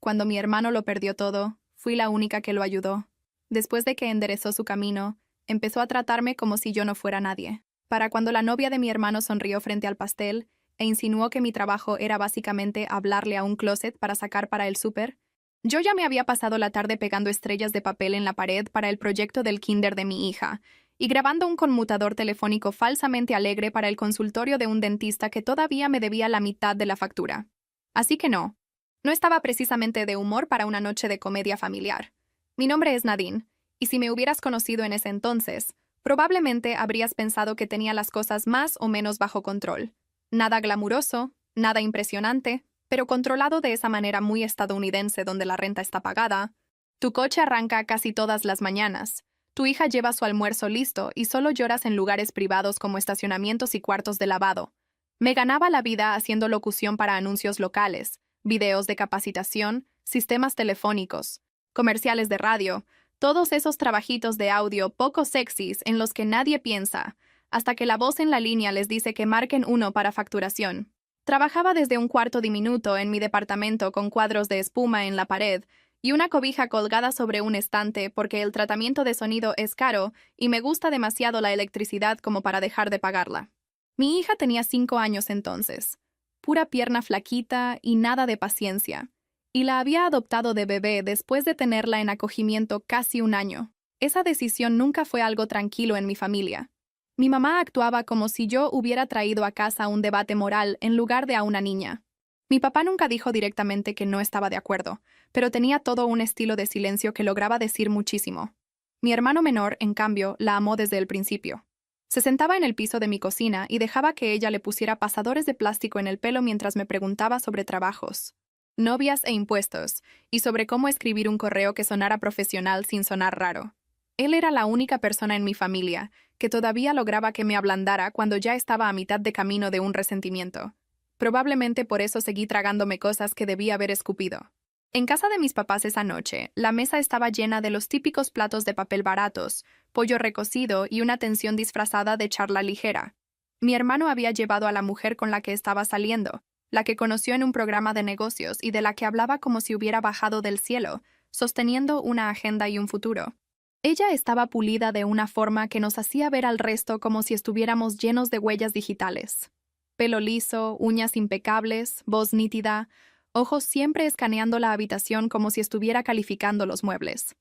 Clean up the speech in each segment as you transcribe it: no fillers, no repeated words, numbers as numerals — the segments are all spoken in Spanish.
Cuando mi hermano lo perdió todo, fui la única que lo ayudó. Después de que enderezó su camino, empezó a tratarme como si yo no fuera nadie. Para cuando la novia de mi hermano sonrió frente al pastel e insinuó que mi trabajo era básicamente hablarle a un closet para sacar para el súper, yo ya me había pasado la tarde pegando estrellas de papel en la pared para el proyecto del kinder de mi hija y grabando un conmutador telefónico falsamente alegre para el consultorio de un dentista que todavía me debía la mitad de la factura. Así que no estaba precisamente de humor para una noche de comedia familiar. Mi nombre es Nadine, y si me hubieras conocido en ese entonces, probablemente habrías pensado que tenía las cosas más o menos bajo control. Nada glamuroso, nada impresionante, pero controlado de esa manera muy estadounidense donde la renta está pagada. Tu coche arranca casi todas las mañanas. Tu hija lleva su almuerzo listo y solo lloras en lugares privados como estacionamientos y cuartos de lavado. Me ganaba la vida haciendo locución para anuncios locales, videos de capacitación, sistemas telefónicos, comerciales de radio, todos esos trabajitos de audio poco sexys en los que nadie piensa, hasta que la voz en la línea les dice que marquen uno para facturación. Trabajaba desde un cuarto diminuto en mi departamento con cuadros de espuma en la pared y una cobija colgada sobre un estante porque el tratamiento de sonido es caro y me gusta demasiado la electricidad como para dejar de pagarla. Mi hija tenía 5 años entonces, pura pierna flaquita y nada de paciencia, y la había adoptado de bebé después de tenerla en acogimiento casi un año. Esa decisión nunca fue algo tranquilo en mi familia. Mi mamá actuaba como si yo hubiera traído a casa un debate moral en lugar de a una niña. Mi papá nunca dijo directamente que no estaba de acuerdo, pero tenía todo un estilo de silencio que lograba decir muchísimo. Mi hermano menor, en cambio, la amó desde el principio. Se sentaba en el piso de mi cocina y dejaba que ella le pusiera pasadores de plástico en el pelo mientras me preguntaba sobre trabajos, novias e impuestos, y sobre cómo escribir un correo que sonara profesional sin sonar raro. Él era la única persona en mi familia que todavía lograba que me ablandara cuando ya estaba a mitad de camino de un resentimiento. Probablemente por eso seguí tragándome cosas que debía haber escupido. En casa de mis papás esa noche, la mesa estaba llena de los típicos platos de papel baratos, pollo recocido y una tensión disfrazada de charla ligera. Mi hermano había llevado a la mujer con la que estaba saliendo, la que conoció en un programa de negocios y de la que hablaba como si hubiera bajado del cielo, sosteniendo una agenda y un futuro. Ella estaba pulida de una forma que nos hacía ver al resto como si estuviéramos llenos de huellas digitales. Pelo liso, uñas impecables, voz nítida, ojos siempre escaneando la habitación como si estuviera calificando los muebles.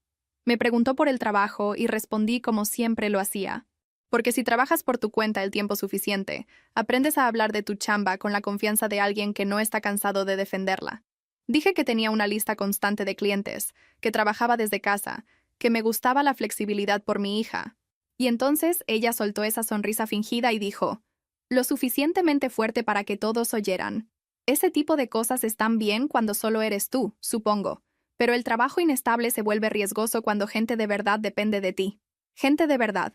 Me preguntó por el trabajo y respondí como siempre lo hacía. Porque si trabajas por tu cuenta el tiempo suficiente, aprendes a hablar de tu chamba con la confianza de alguien que no está cansado de defenderla. Dije que tenía una lista constante de clientes, que trabajaba desde casa, que me gustaba la flexibilidad por mi hija. Y entonces ella soltó esa sonrisa fingida y dijo, lo suficientemente fuerte para que todos oyeran. Ese tipo de cosas están bien cuando solo eres tú, supongo, pero el trabajo inestable se vuelve riesgoso cuando gente de verdad depende de ti. Gente de verdad.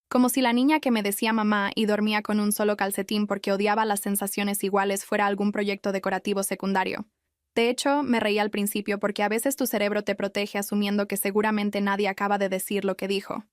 Como si la niña que me decía mamá y dormía con un solo calcetín porque odiaba las sensaciones iguales fuera algún proyecto decorativo secundario. De hecho, me reí al principio porque a veces tu cerebro te protege asumiendo que seguramente nadie acaba de decir lo que dijo.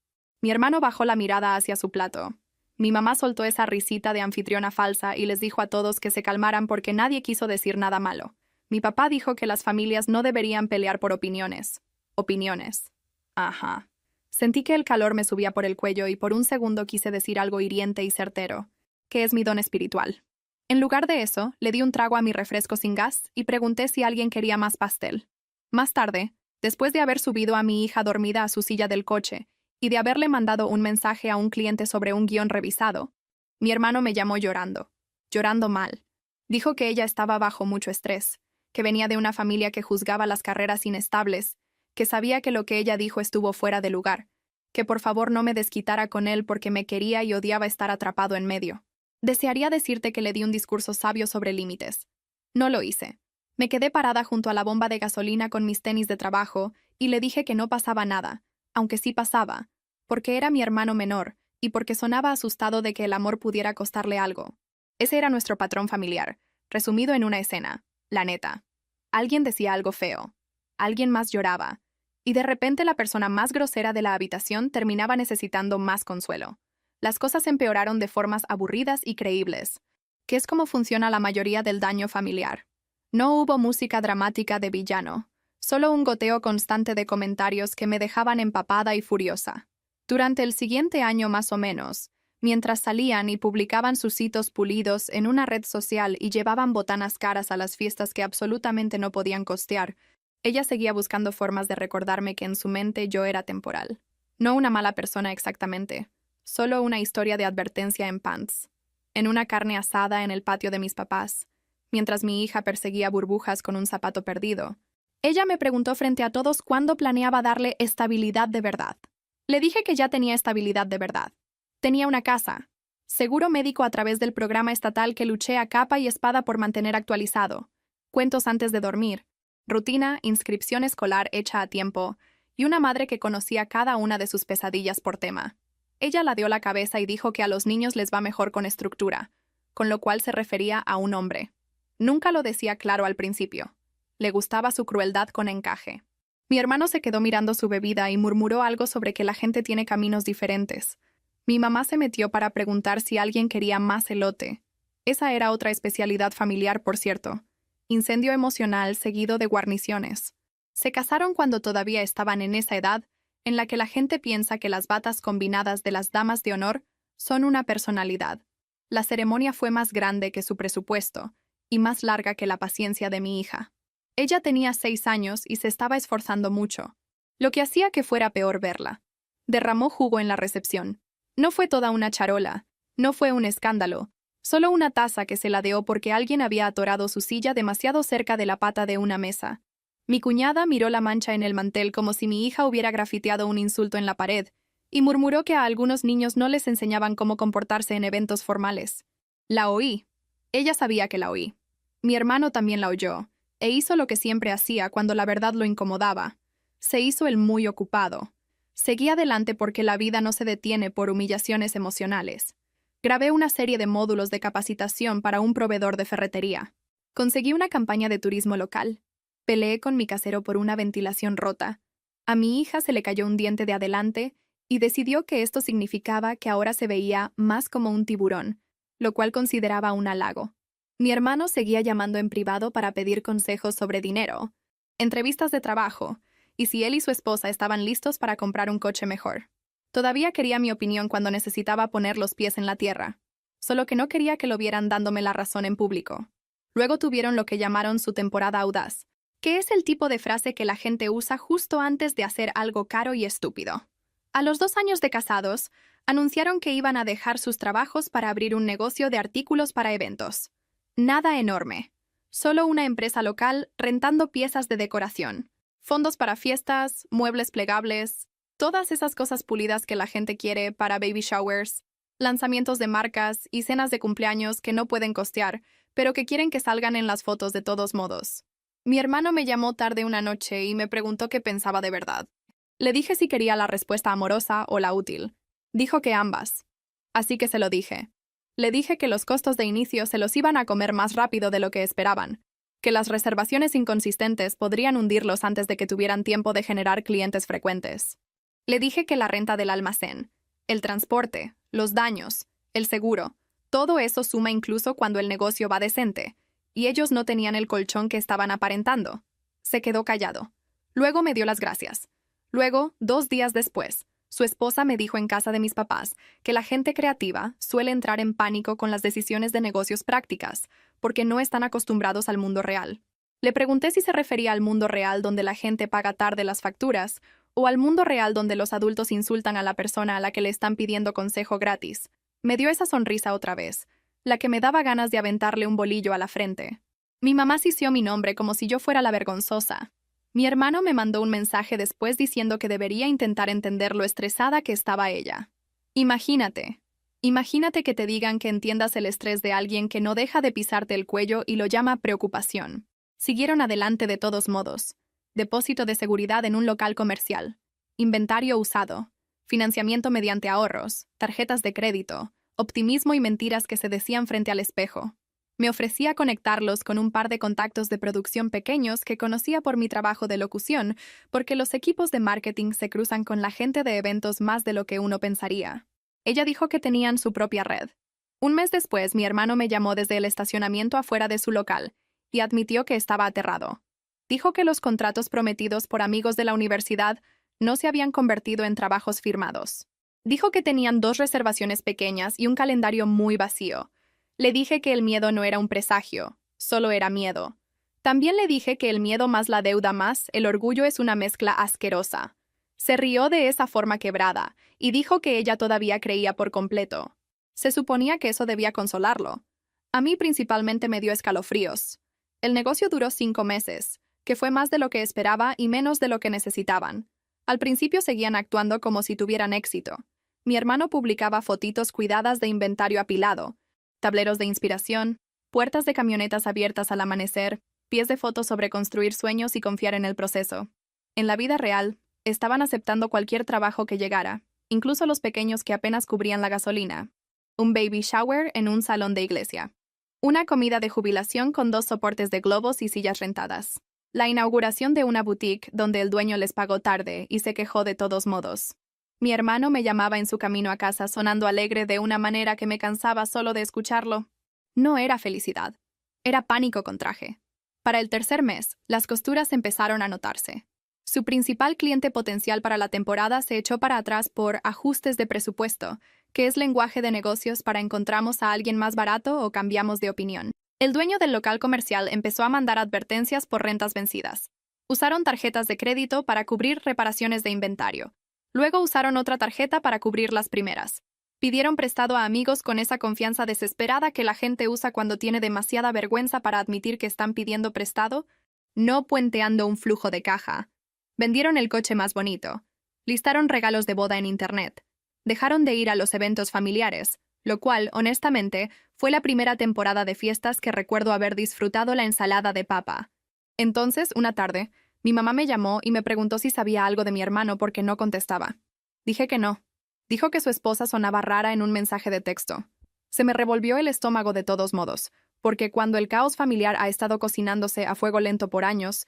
Mi hermano bajó la mirada hacia su plato. Mi mamá soltó esa risita de anfitriona falsa y les dijo a todos que se calmaran porque nadie quiso decir nada malo. Mi papá dijo que las familias no deberían pelear por opiniones. Opiniones. Ajá. Sentí que el calor me subía por el cuello y por un segundo quise decir algo hiriente y certero, que es mi don espiritual. En lugar de eso, le di un trago a mi refresco sin gas y pregunté si alguien quería más pastel. Más tarde, después de haber subido a mi hija dormida a su silla del coche y de haberle mandado un mensaje a un cliente sobre un guión revisado, mi hermano me llamó llorando mal. Dijo que ella estaba bajo mucho estrés, que venía de una familia que juzgaba las carreras inestables, que sabía que lo que ella dijo estuvo fuera de lugar, que por favor no me desquitara con él porque me quería y odiaba estar atrapado en medio. Desearía decirte que le di un discurso sabio sobre límites. No lo hice. Me quedé parada junto a la bomba de gasolina con mis tenis de trabajo y le dije que no pasaba nada, aunque sí pasaba, porque era mi hermano menor y porque sonaba asustado de que el amor pudiera costarle algo. Ese era nuestro patrón familiar, resumido en una escena, la neta. Alguien decía algo feo. Alguien más lloraba. Y de repente la persona más grosera de la habitación terminaba necesitando más consuelo. Las cosas empeoraron de formas aburridas y creíbles, que es como funciona la mayoría del daño familiar. No hubo música dramática de villano. Solo un goteo constante de comentarios que me dejaban empapada y furiosa. Durante el siguiente año más o menos, mientras salían y publicaban sus hitos pulidos en una red social y llevaban botanas caras a las fiestas que absolutamente no podían costear, ella seguía buscando formas de recordarme que en su mente yo era temporal. No una mala persona exactamente, solo una historia de advertencia en pants. En una carne asada en el patio de mis papás, mientras mi hija perseguía burbujas con un zapato perdido. Ella me preguntó frente a todos cuándo planeaba darle estabilidad de verdad. Le dije que ya tenía estabilidad de verdad. Tenía una casa, seguro médico a través del programa estatal que luché a capa y espada por mantener actualizado, cuentos antes de dormir, rutina, inscripción escolar hecha a tiempo, y una madre que conocía cada una de sus pesadillas por tema. Ella la dio la cabeza y dijo que a los niños les va mejor con estructura, con lo cual se refería a un hombre. Nunca lo decía claro al principio. Le gustaba su crueldad con encaje. Mi hermano se quedó mirando su bebida y murmuró algo sobre que la gente tiene caminos diferentes. Mi mamá se metió para preguntar si alguien quería más elote. Esa era otra especialidad familiar, por cierto. Incendio emocional seguido de guarniciones. Se casaron cuando todavía estaban en esa edad en la que la gente piensa que las batas combinadas de las damas de honor son una personalidad. La ceremonia fue más grande que su presupuesto y más larga que la paciencia de mi hija. Ella tenía 6 años y se estaba esforzando mucho, lo que hacía que fuera peor verla. Derramó jugo en la recepción. No fue toda una charola, no fue un escándalo, solo una taza que se ladeó porque alguien había atorado su silla demasiado cerca de la pata de una mesa. Mi cuñada miró la mancha en el mantel como si mi hija hubiera grafiteado un insulto en la pared, y murmuró que a algunos niños no les enseñaban cómo comportarse en eventos formales. La oí. Ella sabía que la oí. Mi hermano también la oyó, e hizo lo que siempre hacía cuando la verdad lo incomodaba. Se hizo el muy ocupado. Seguí adelante porque la vida no se detiene por humillaciones emocionales. Grabé una serie de módulos de capacitación para un proveedor de ferretería. Conseguí una campaña de turismo local. Peleé con mi casero por una ventilación rota. A mi hija se le cayó un diente de adelante y decidió que esto significaba que ahora se veía más como un tiburón, lo cual consideraba un halago. Mi hermano seguía llamando en privado para pedir consejos sobre dinero, entrevistas de trabajo, y si él y su esposa estaban listos para comprar un coche mejor. Todavía quería mi opinión cuando necesitaba poner los pies en la tierra, solo que no quería que lo vieran dándome la razón en público. Luego tuvieron lo que llamaron su temporada audaz, que es el tipo de frase que la gente usa justo antes de hacer algo caro y estúpido. A los 2 años de casados, anunciaron que iban a dejar sus trabajos para abrir un negocio de artículos para eventos. Nada enorme, solo una empresa local rentando piezas de decoración. Fondos para fiestas, muebles plegables, todas esas cosas pulidas que la gente quiere para baby showers, lanzamientos de marcas y cenas de cumpleaños que no pueden costear, pero que quieren que salgan en las fotos de todos modos. Mi hermano me llamó tarde una noche y me preguntó qué pensaba de verdad. Le dije si quería la respuesta amorosa o la útil. Dijo que ambas. Así que se lo dije. Le dije que los costos de inicio se los iban a comer más rápido de lo que esperaban, que las reservaciones inconsistentes podrían hundirlos antes de que tuvieran tiempo de generar clientes frecuentes. Le dije que la renta del almacén, el transporte, los daños, el seguro, todo eso suma incluso cuando el negocio va decente, y ellos no tenían el colchón que estaban aparentando. Se quedó callado. Luego me dio las gracias. Luego, 2 días después, su esposa me dijo en casa de mis papás que la gente creativa suele entrar en pánico con las decisiones de negocios prácticas, porque no están acostumbrados al mundo real. Le pregunté si se refería al mundo real donde la gente paga tarde las facturas, o al mundo real donde los adultos insultan a la persona a la que le están pidiendo consejo gratis. Me dio esa sonrisa otra vez, la que me daba ganas de aventarle un bolillo a la frente. Mi mamá sisió mi nombre como si yo fuera la vergonzosa. Mi hermano me mandó un mensaje después diciendo que debería intentar entender lo estresada que estaba ella. Imagínate que te digan que entiendas el estrés de alguien que no deja de pisarte el cuello y lo llama preocupación. Siguieron adelante de todos modos. Depósito de seguridad en un local comercial. Inventario usado. Financiamiento mediante ahorros. Tarjetas de crédito. Optimismo y mentiras que se decían frente al espejo. Me ofrecía conectarlos con un par de contactos de producción pequeños que conocía por mi trabajo de locución, porque los equipos de marketing se cruzan con la gente de eventos más de lo que uno pensaría. Ella dijo que tenían su propia red. Un mes después, mi hermano me llamó desde el estacionamiento afuera de su local y admitió que estaba aterrado. Dijo que los contratos prometidos por amigos de la universidad no se habían convertido en trabajos firmados. Dijo que tenían 2 reservaciones pequeñas y un calendario muy vacío. Le dije que el miedo no era un presagio, solo era miedo. También le dije que el miedo más la deuda más el orgullo es una mezcla asquerosa. Se rió de esa forma quebrada y dijo que ella todavía creía por completo. Se suponía que eso debía consolarlo. A mí principalmente me dio escalofríos. El negocio duró 5 meses, que fue más de lo que esperaba y menos de lo que necesitaban. Al principio seguían actuando como si tuvieran éxito. Mi hermano publicaba fotitos cuidadas de inventario apilado, tableros de inspiración, puertas de camionetas abiertas al amanecer, pies de fotos sobre construir sueños y confiar en el proceso. En la vida real, estaban aceptando cualquier trabajo que llegara, incluso los pequeños que apenas cubrían la gasolina. Un baby shower en un salón de iglesia. Una comida de jubilación con 2 soportes de globos y sillas rentadas. La inauguración de una boutique donde el dueño les pagó tarde y se quejó de todos modos. Mi hermano me llamaba en su camino a casa sonando alegre de una manera que me cansaba solo de escucharlo. No era felicidad. Era pánico con traje. Para el 3er mes, las costuras empezaron a notarse. Su principal cliente potencial para la temporada se echó para atrás por ajustes de presupuesto, que es lenguaje de negocios para encontramos a alguien más barato o cambiamos de opinión. El dueño del local comercial empezó a mandar advertencias por rentas vencidas. Usaron tarjetas de crédito para cubrir reparaciones de inventario. Luego usaron otra tarjeta para cubrir las primeras. Pidieron prestado a amigos con esa confianza desesperada que la gente usa cuando tiene demasiada vergüenza para admitir que están pidiendo prestado, no puenteando un flujo de caja. Vendieron el coche más bonito. Listaron regalos de boda en Internet. Dejaron de ir a los eventos familiares, lo cual, honestamente, fue la primera temporada de fiestas que recuerdo haber disfrutado la ensalada de papa. Entonces, una tarde, mi mamá me llamó y me preguntó si sabía algo de mi hermano porque no contestaba. Dije que no. Dijo que su esposa sonaba rara en un mensaje de texto. Se me revolvió el estómago de todos modos, porque cuando el caos familiar ha estado cocinándose a fuego lento por años,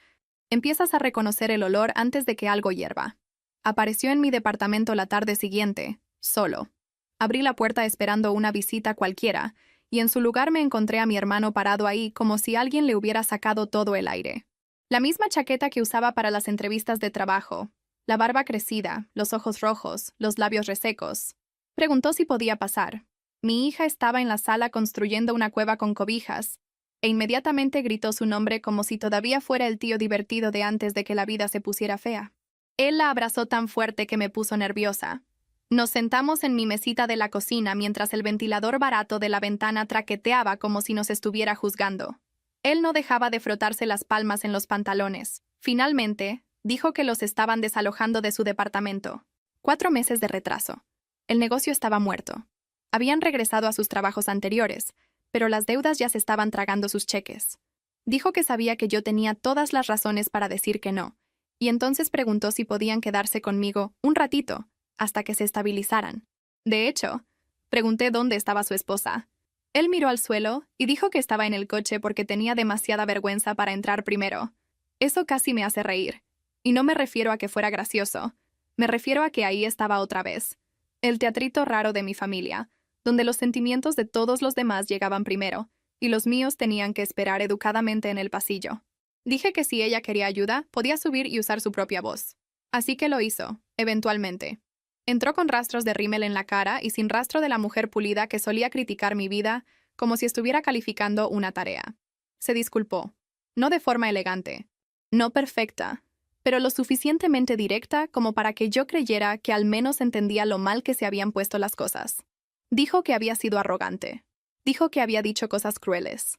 empiezas a reconocer el olor antes de que algo hierva. Apareció en mi departamento la tarde siguiente, solo. Abrí la puerta esperando una visita cualquiera, y en su lugar me encontré a mi hermano parado ahí como si alguien le hubiera sacado todo el aire. La misma chaqueta que usaba para las entrevistas de trabajo, la barba crecida, los ojos rojos, los labios resecos. Preguntó si podía pasar. Mi hija estaba en la sala construyendo una cueva con cobijas, e inmediatamente gritó su nombre como si todavía fuera el tío divertido de antes de que la vida se pusiera fea. Él la abrazó tan fuerte que me puso nerviosa. Nos sentamos en mi mesita de la cocina mientras el ventilador barato de la ventana traqueteaba como si nos estuviera juzgando. Él no dejaba de frotarse las palmas en los pantalones. Finalmente, dijo que los estaban desalojando de su departamento. 4 meses de retraso. El negocio estaba muerto. Habían regresado a sus trabajos anteriores, pero las deudas ya se estaban tragando sus cheques. Dijo que sabía que yo tenía todas las razones para decir que no, y entonces preguntó si podían quedarse conmigo un ratito, hasta que se estabilizaran. De hecho, pregunté dónde estaba su esposa. Él miró al suelo y dijo que estaba en el coche porque tenía demasiada vergüenza para entrar primero. Eso casi me hace reír. Y no me refiero a que fuera gracioso. Me refiero a que ahí estaba otra vez. El teatrito raro de mi familia, donde los sentimientos de todos los demás llegaban primero, y los míos tenían que esperar educadamente en el pasillo. Dije que si ella quería ayuda, podía subir y usar su propia voz. Así que lo hizo, eventualmente. Entró con rastros de rímel en la cara y sin rastro de la mujer pulida que solía criticar mi vida como si estuviera calificando una tarea. Se disculpó. No de forma elegante. No perfecta, pero lo suficientemente directa como para que yo creyera que al menos entendía lo mal que se habían puesto las cosas. Dijo que había sido arrogante. Dijo que había dicho cosas crueles.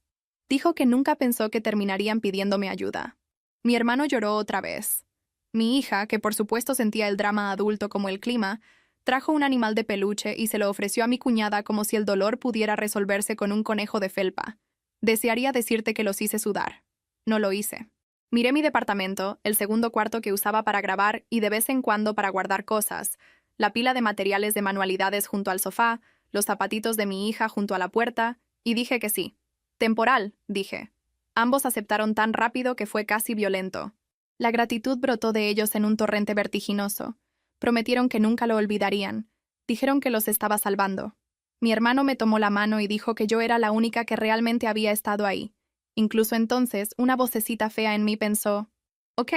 Dijo que nunca pensó que terminarían pidiéndome ayuda. Mi hermano lloró otra vez. Mi hija, que por supuesto sentía el drama adulto como el clima, trajo un animal de peluche y se lo ofreció a mi cuñada como si el dolor pudiera resolverse con un conejo de felpa. Desearía decirte que los hice sudar. No lo hice. Miré mi departamento, el segundo cuarto que usaba para grabar y de vez en cuando para guardar cosas, la pila de materiales de manualidades junto al sofá, los zapatitos de mi hija junto a la puerta, y dije que sí. Temporal, dije. Ambos aceptaron tan rápido que fue casi violento. La gratitud brotó de ellos en un torrente vertiginoso. Prometieron que nunca lo olvidarían. Dijeron que los estaba salvando. Mi hermano me tomó la mano y dijo que yo era la única que realmente había estado ahí, Incluso entonces, una vocecita fea en mí pensó, ok,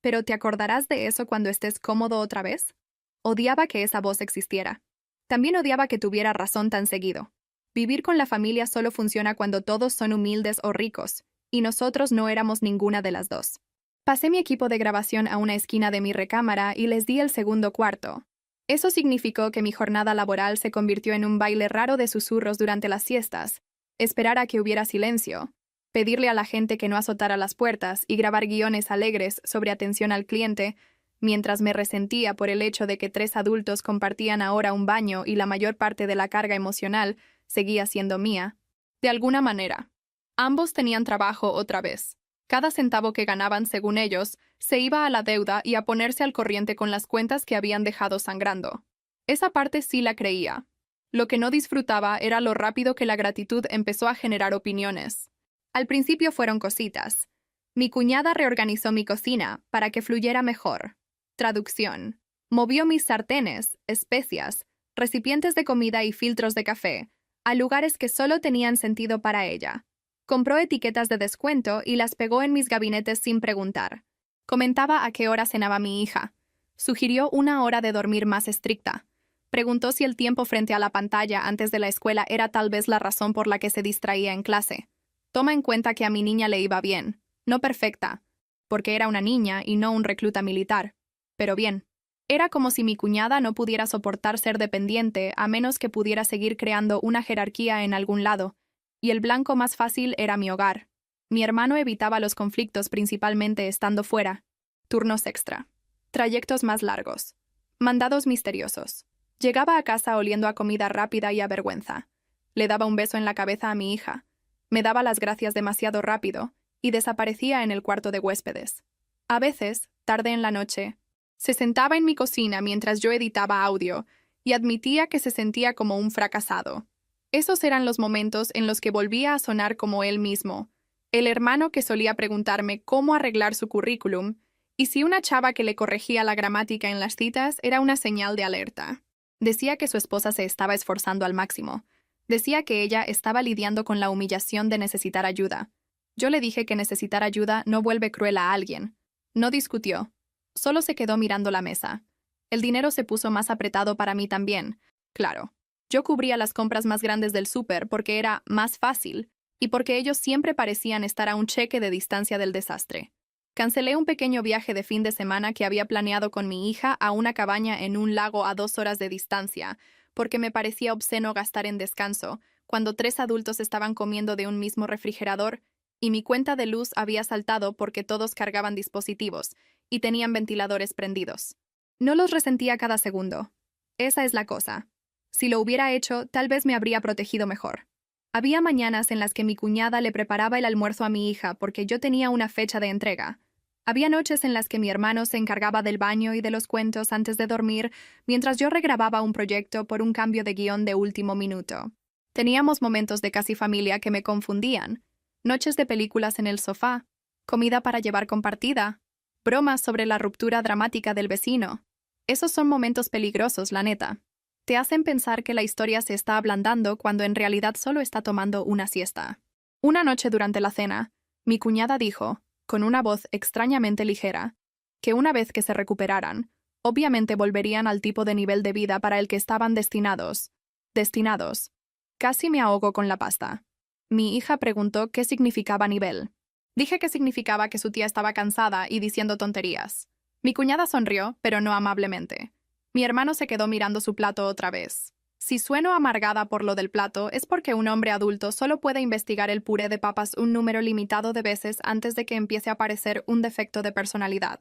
pero ¿te acordarás de eso cuando estés cómodo otra vez? Odiaba que esa voz existiera. También odiaba que tuviera razón tan seguido. Vivir con la familia solo funciona cuando todos son humildes o ricos, y nosotros no éramos ninguna de las dos. Pasé mi equipo de grabación a una esquina de mi recámara y les di el segundo cuarto. Eso significó que mi jornada laboral se convirtió en un baile raro de susurros durante las siestas, esperar a que hubiera silencio, pedirle a la gente que no azotara las puertas y grabar guiones alegres sobre atención al cliente, mientras me resentía por el hecho de que 3 adultos compartían ahora un baño y la mayor parte de la carga emocional seguía siendo mía. De alguna manera, ambos tenían trabajo otra vez. Cada centavo que ganaban, según ellos, se iba a la deuda y a ponerse al corriente con las cuentas que habían dejado sangrando. Esa parte sí la creía. Lo que no disfrutaba era lo rápido que la gratitud empezó a generar opiniones. Al principio fueron cositas. Mi cuñada reorganizó mi cocina para que fluyera mejor. Traducción. Movió mis sartenes, especias, recipientes de comida y filtros de café a lugares que solo tenían sentido para ella. Compró etiquetas de descuento y las pegó en mis gabinetes sin preguntar. Comentaba a qué hora cenaba mi hija. Sugirió una hora de dormir más estricta. Preguntó si el tiempo frente a la pantalla antes de la escuela era tal vez la razón por la que se distraía en clase. Toma en cuenta que a mi niña le iba bien, no perfecta, porque era una niña y no un recluta militar. Pero bien. Era como si mi cuñada no pudiera soportar ser dependiente a menos que pudiera seguir creando una jerarquía en algún lado, y el blanco más fácil era mi hogar. Mi hermano evitaba los conflictos principalmente estando fuera. Turnos extra. Trayectos más largos. Mandados misteriosos. Llegaba a casa oliendo a comida rápida y a vergüenza. Le daba un beso en la cabeza a mi hija. Me daba las gracias demasiado rápido y desaparecía en el cuarto de huéspedes. A veces, tarde en la noche, se sentaba en mi cocina mientras yo editaba audio y admitía que se sentía como un fracasado. Esos eran los momentos en los que volvía a sonar como él mismo, el hermano que solía preguntarme cómo arreglar su currículum y si una chava que le corregía la gramática en las citas era una señal de alerta. Decía que su esposa se estaba esforzando al máximo. Decía que ella estaba lidiando con la humillación de necesitar ayuda. Yo le dije que necesitar ayuda no vuelve cruel a alguien. No discutió. Solo se quedó mirando la mesa. El dinero se puso más apretado para mí también. Claro. Yo cubría las compras más grandes del súper porque era más fácil y porque ellos siempre parecían estar a un cheque de distancia del desastre. Cancelé un pequeño viaje de fin de semana que había planeado con mi hija a una cabaña en un lago a 2 horas de distancia, porque me parecía obsceno gastar en descanso, cuando 3 adultos estaban comiendo de un mismo refrigerador y mi cuenta de luz había saltado porque todos cargaban dispositivos y tenían ventiladores prendidos. No los resentía cada segundo. Esa es la cosa. Si lo hubiera hecho, tal vez me habría protegido mejor. Había mañanas en las que mi cuñada le preparaba el almuerzo a mi hija porque yo tenía una fecha de entrega. Había noches en las que mi hermano se encargaba del baño y de los cuentos antes de dormir, mientras yo regrababa un proyecto por un cambio de guión de último minuto. Teníamos momentos de casi familia que me confundían. Noches de películas en el sofá, comida para llevar compartida, bromas sobre la ruptura dramática del vecino. Esos son momentos peligrosos, la neta. Te hacen pensar que la historia se está ablandando cuando en realidad solo está tomando una siesta. Una noche durante la cena, mi cuñada dijo, con una voz extrañamente ligera, que una vez que se recuperaran, obviamente volverían al tipo de nivel de vida para el que estaban destinados. Destinados. Casi me ahogo con la pasta. Mi hija preguntó qué significaba nivel. Dije que significaba que su tía estaba cansada y diciendo tonterías. Mi cuñada sonrió, pero no amablemente. Mi hermano se quedó mirando su plato otra vez. Si sueno amargada por lo del plato, es porque un hombre adulto solo puede investigar el puré de papas un número limitado de veces antes de que empiece a aparecer un defecto de personalidad.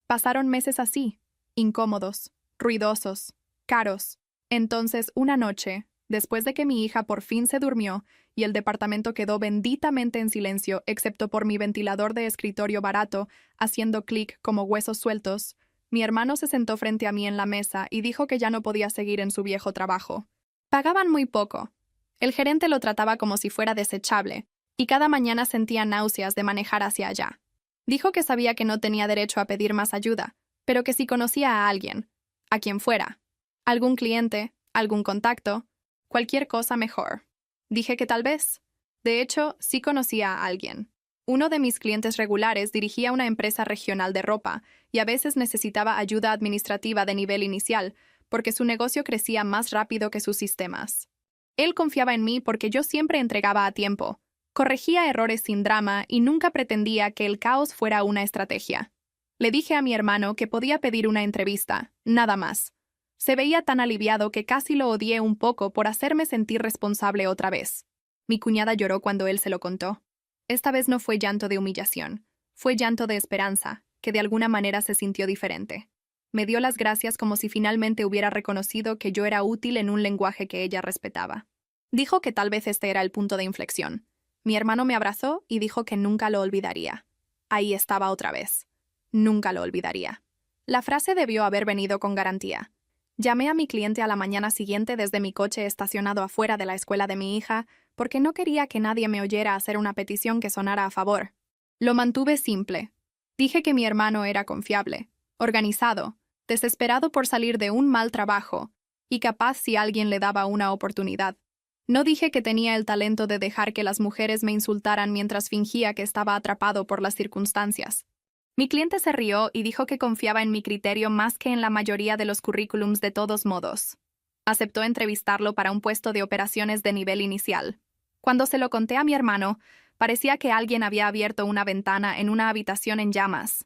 Pasaron meses así, incómodos, ruidosos, caros. Entonces, una noche, después de que mi hija por fin se durmió y el departamento quedó benditamente en silencio, excepto por mi ventilador de escritorio barato, haciendo clic como huesos sueltos, mi hermano se sentó frente a mí en la mesa y dijo que ya no podía seguir en su viejo trabajo. Pagaban muy poco. El gerente lo trataba como si fuera desechable, y cada mañana sentía náuseas de manejar hacia allá. Dijo que sabía que no tenía derecho a pedir más ayuda, pero que si conocía a alguien, a quien fuera, algún cliente, algún contacto, cualquier cosa mejor. Dije que tal vez. De hecho, sí conocía a alguien. Uno de mis clientes regulares dirigía una empresa regional de ropa y a veces necesitaba ayuda administrativa de nivel inicial porque su negocio crecía más rápido que sus sistemas. Él confiaba en mí porque yo siempre entregaba a tiempo, corregía errores sin drama y nunca pretendía que el caos fuera una estrategia. Le dije a mi hermano que podía pedir una entrevista, nada más. Se veía tan aliviado que casi lo odié un poco por hacerme sentir responsable otra vez. Mi cuñada lloró cuando él se lo contó. Esta vez no fue llanto de humillación, fue llanto de esperanza, que de alguna manera se sintió diferente. Me dio las gracias como si finalmente hubiera reconocido que yo era útil en un lenguaje que ella respetaba. Dijo que tal vez este era el punto de inflexión. Mi hermano me abrazó y dijo que nunca lo olvidaría. Ahí estaba otra vez. Nunca lo olvidaría. La frase debió haber venido con garantía. Llamé a mi cliente a la mañana siguiente desde mi coche estacionado afuera de la escuela de mi hija porque no quería que nadie me oyera hacer una petición que sonara a favor. Lo mantuve simple. Dije que mi hermano era confiable, organizado, desesperado por salir de un mal trabajo y capaz si alguien le daba una oportunidad. No dije que tenía el talento de dejar que las mujeres me insultaran mientras fingía que estaba atrapado por las circunstancias. Mi cliente se rió y dijo que confiaba en mi criterio más que en la mayoría de los currículums de todos modos. Aceptó entrevistarlo para un puesto de operaciones de nivel inicial. Cuando se lo conté a mi hermano, parecía que alguien había abierto una ventana en una habitación en llamas.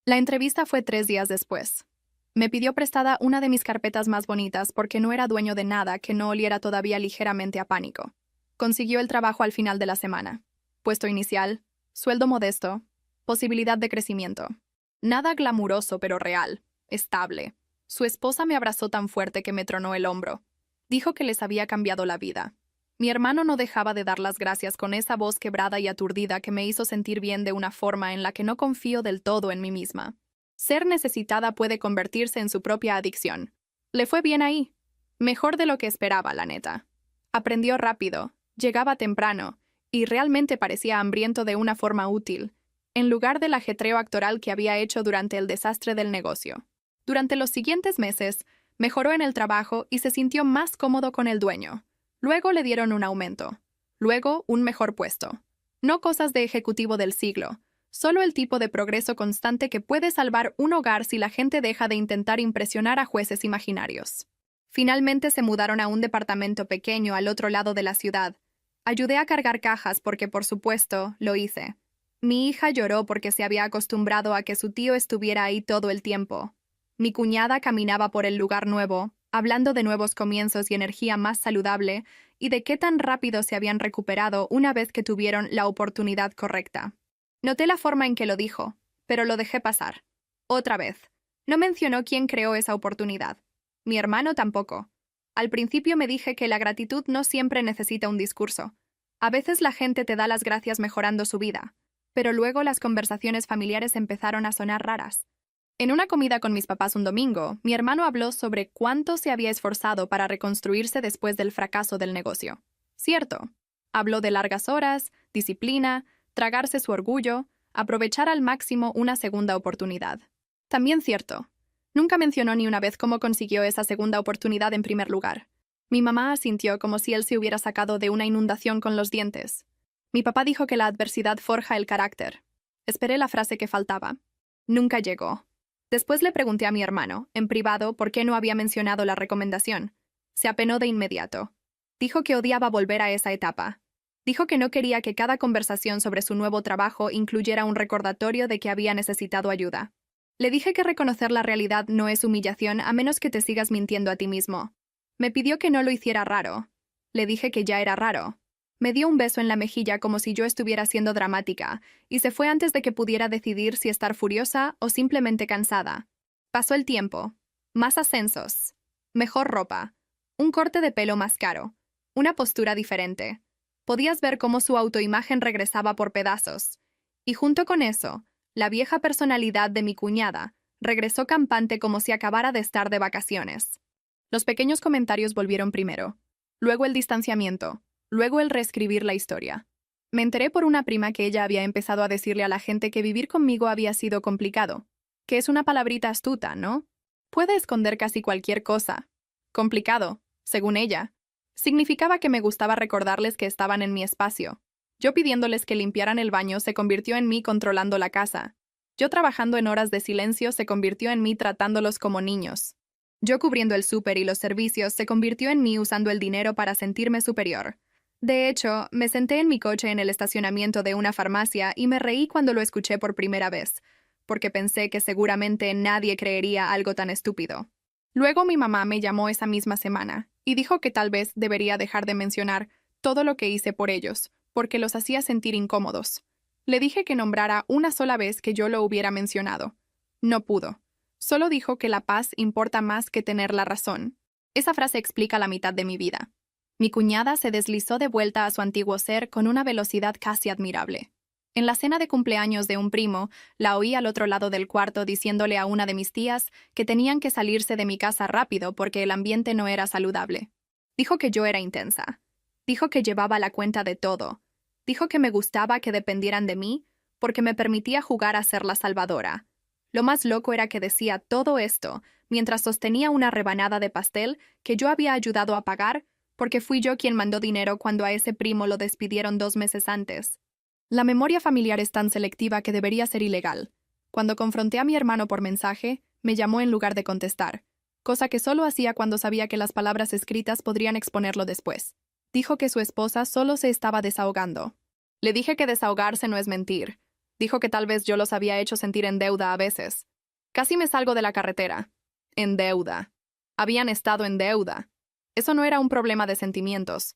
La entrevista fue 3 días después. Me pidió prestada una de mis carpetas más bonitas porque no era dueño de nada que no oliera todavía ligeramente a pánico. Consiguió el trabajo al final de la semana. Puesto inicial, sueldo modesto, posibilidad de crecimiento. Nada glamuroso pero real, estable. Su esposa me abrazó tan fuerte que me tronó el hombro. Dijo que les había cambiado la vida. Mi hermano no dejaba de dar las gracias con esa voz quebrada y aturdida que me hizo sentir bien de una forma en la que no confío del todo en mí misma. Ser necesitada puede convertirse en su propia adicción. Le fue bien ahí. Mejor de lo que esperaba, la neta. Aprendió rápido, llegaba temprano, y realmente parecía hambriento de una forma útil, en lugar del ajetreo actoral que había hecho durante el desastre del negocio. Durante los siguientes meses, mejoró en el trabajo y se sintió más cómodo con el dueño. Luego le dieron un aumento. Luego, un mejor puesto. No cosas de ejecutivo del siglo, solo el tipo de progreso constante que puede salvar un hogar si la gente deja de intentar impresionar a jueces imaginarios. Finalmente se mudaron a un departamento pequeño al otro lado de la ciudad. Ayudé a cargar cajas porque, por supuesto, lo hice. Mi hija lloró porque se había acostumbrado a que su tío estuviera ahí todo el tiempo. Mi cuñada caminaba por el lugar nuevo, hablando de nuevos comienzos y energía más saludable, y de qué tan rápido se habían recuperado una vez que tuvieron la oportunidad correcta. Noté la forma en que lo dijo, pero lo dejé pasar. Otra vez. No mencionó quién creó esa oportunidad. Mi hermano tampoco. Al principio me dije que la gratitud no siempre necesita un discurso. A veces la gente te da las gracias mejorando su vida. Pero luego las conversaciones familiares empezaron a sonar raras. En una comida con mis papás un domingo, mi hermano habló sobre cuánto se había esforzado para reconstruirse después del fracaso del negocio. Cierto. Habló de largas horas, disciplina, tragarse su orgullo, aprovechar al máximo una segunda oportunidad. También cierto. Nunca mencionó ni una vez cómo consiguió esa segunda oportunidad en primer lugar. Mi mamá asintió como si él se hubiera sacado de una inundación con los dientes. Mi papá dijo que la adversidad forja el carácter. Esperé la frase que faltaba. Nunca llegó. Después le pregunté a mi hermano, en privado, por qué no había mencionado la recomendación. Se apenó de inmediato. Dijo que odiaba volver a esa etapa. Dijo que no quería que cada conversación sobre su nuevo trabajo incluyera un recordatorio de que había necesitado ayuda. Le dije que reconocer la realidad no es humillación a menos que te sigas mintiendo a ti mismo. Me pidió que no lo hiciera raro. Le dije que ya era raro. Me dio un beso en la mejilla como si yo estuviera siendo dramática, y se fue antes de que pudiera decidir si estar furiosa o simplemente cansada. Pasó el tiempo. Más ascensos. Mejor ropa. Un corte de pelo más caro. Una postura diferente. Podías ver cómo su autoimagen regresaba por pedazos. Y junto con eso, la vieja personalidad de mi cuñada regresó campante como si acabara de estar de vacaciones. Los pequeños comentarios volvieron primero. Luego el distanciamiento. Luego el reescribir la historia. Me enteré por una prima que ella había empezado a decirle a la gente que vivir conmigo había sido complicado. Que es una palabrita astuta, ¿no? Puede esconder casi cualquier cosa. Complicado, según ella. Significaba que me gustaba recordarles que estaban en mi espacio. Yo pidiéndoles que limpiaran el baño se convirtió en mí controlando la casa. Yo trabajando en horas de silencio se convirtió en mí tratándolos como niños. Yo cubriendo el súper y los servicios se convirtió en mí usando el dinero para sentirme superior. De hecho, me senté en mi coche en el estacionamiento de una farmacia y me reí cuando lo escuché por primera vez, porque pensé que seguramente nadie creería algo tan estúpido. Luego mi mamá me llamó esa misma semana y dijo que tal vez debería dejar de mencionar todo lo que hice por ellos, porque los hacía sentir incómodos. Le dije que nombrara una sola vez que yo lo hubiera mencionado. No pudo. Solo dijo que la paz importa más que tener la razón. Esa frase explica la mitad de mi vida. Mi cuñada se deslizó de vuelta a su antiguo ser con una velocidad casi admirable. En la cena de cumpleaños de un primo, la oí al otro lado del cuarto diciéndole a una de mis tías que tenían que salirse de mi casa rápido porque el ambiente no era saludable. Dijo que yo era intensa. Dijo que llevaba la cuenta de todo. Dijo que me gustaba que dependieran de mí porque me permitía jugar a ser la salvadora. Lo más loco era que decía todo esto mientras sostenía una rebanada de pastel que yo había ayudado a pagar porque fui yo quien mandó dinero cuando a ese primo lo despidieron 2 meses antes. La memoria familiar es tan selectiva que debería ser ilegal. Cuando confronté a mi hermano por mensaje, me llamó en lugar de contestar, cosa que solo hacía cuando sabía que las palabras escritas podrían exponerlo después. Dijo que su esposa solo se estaba desahogando. Le dije que desahogarse no es mentir. Dijo que tal vez yo los había hecho sentir en deuda a veces. Casi me salgo de la carretera. En deuda. Habían estado en deuda. Eso no era un problema de sentimientos.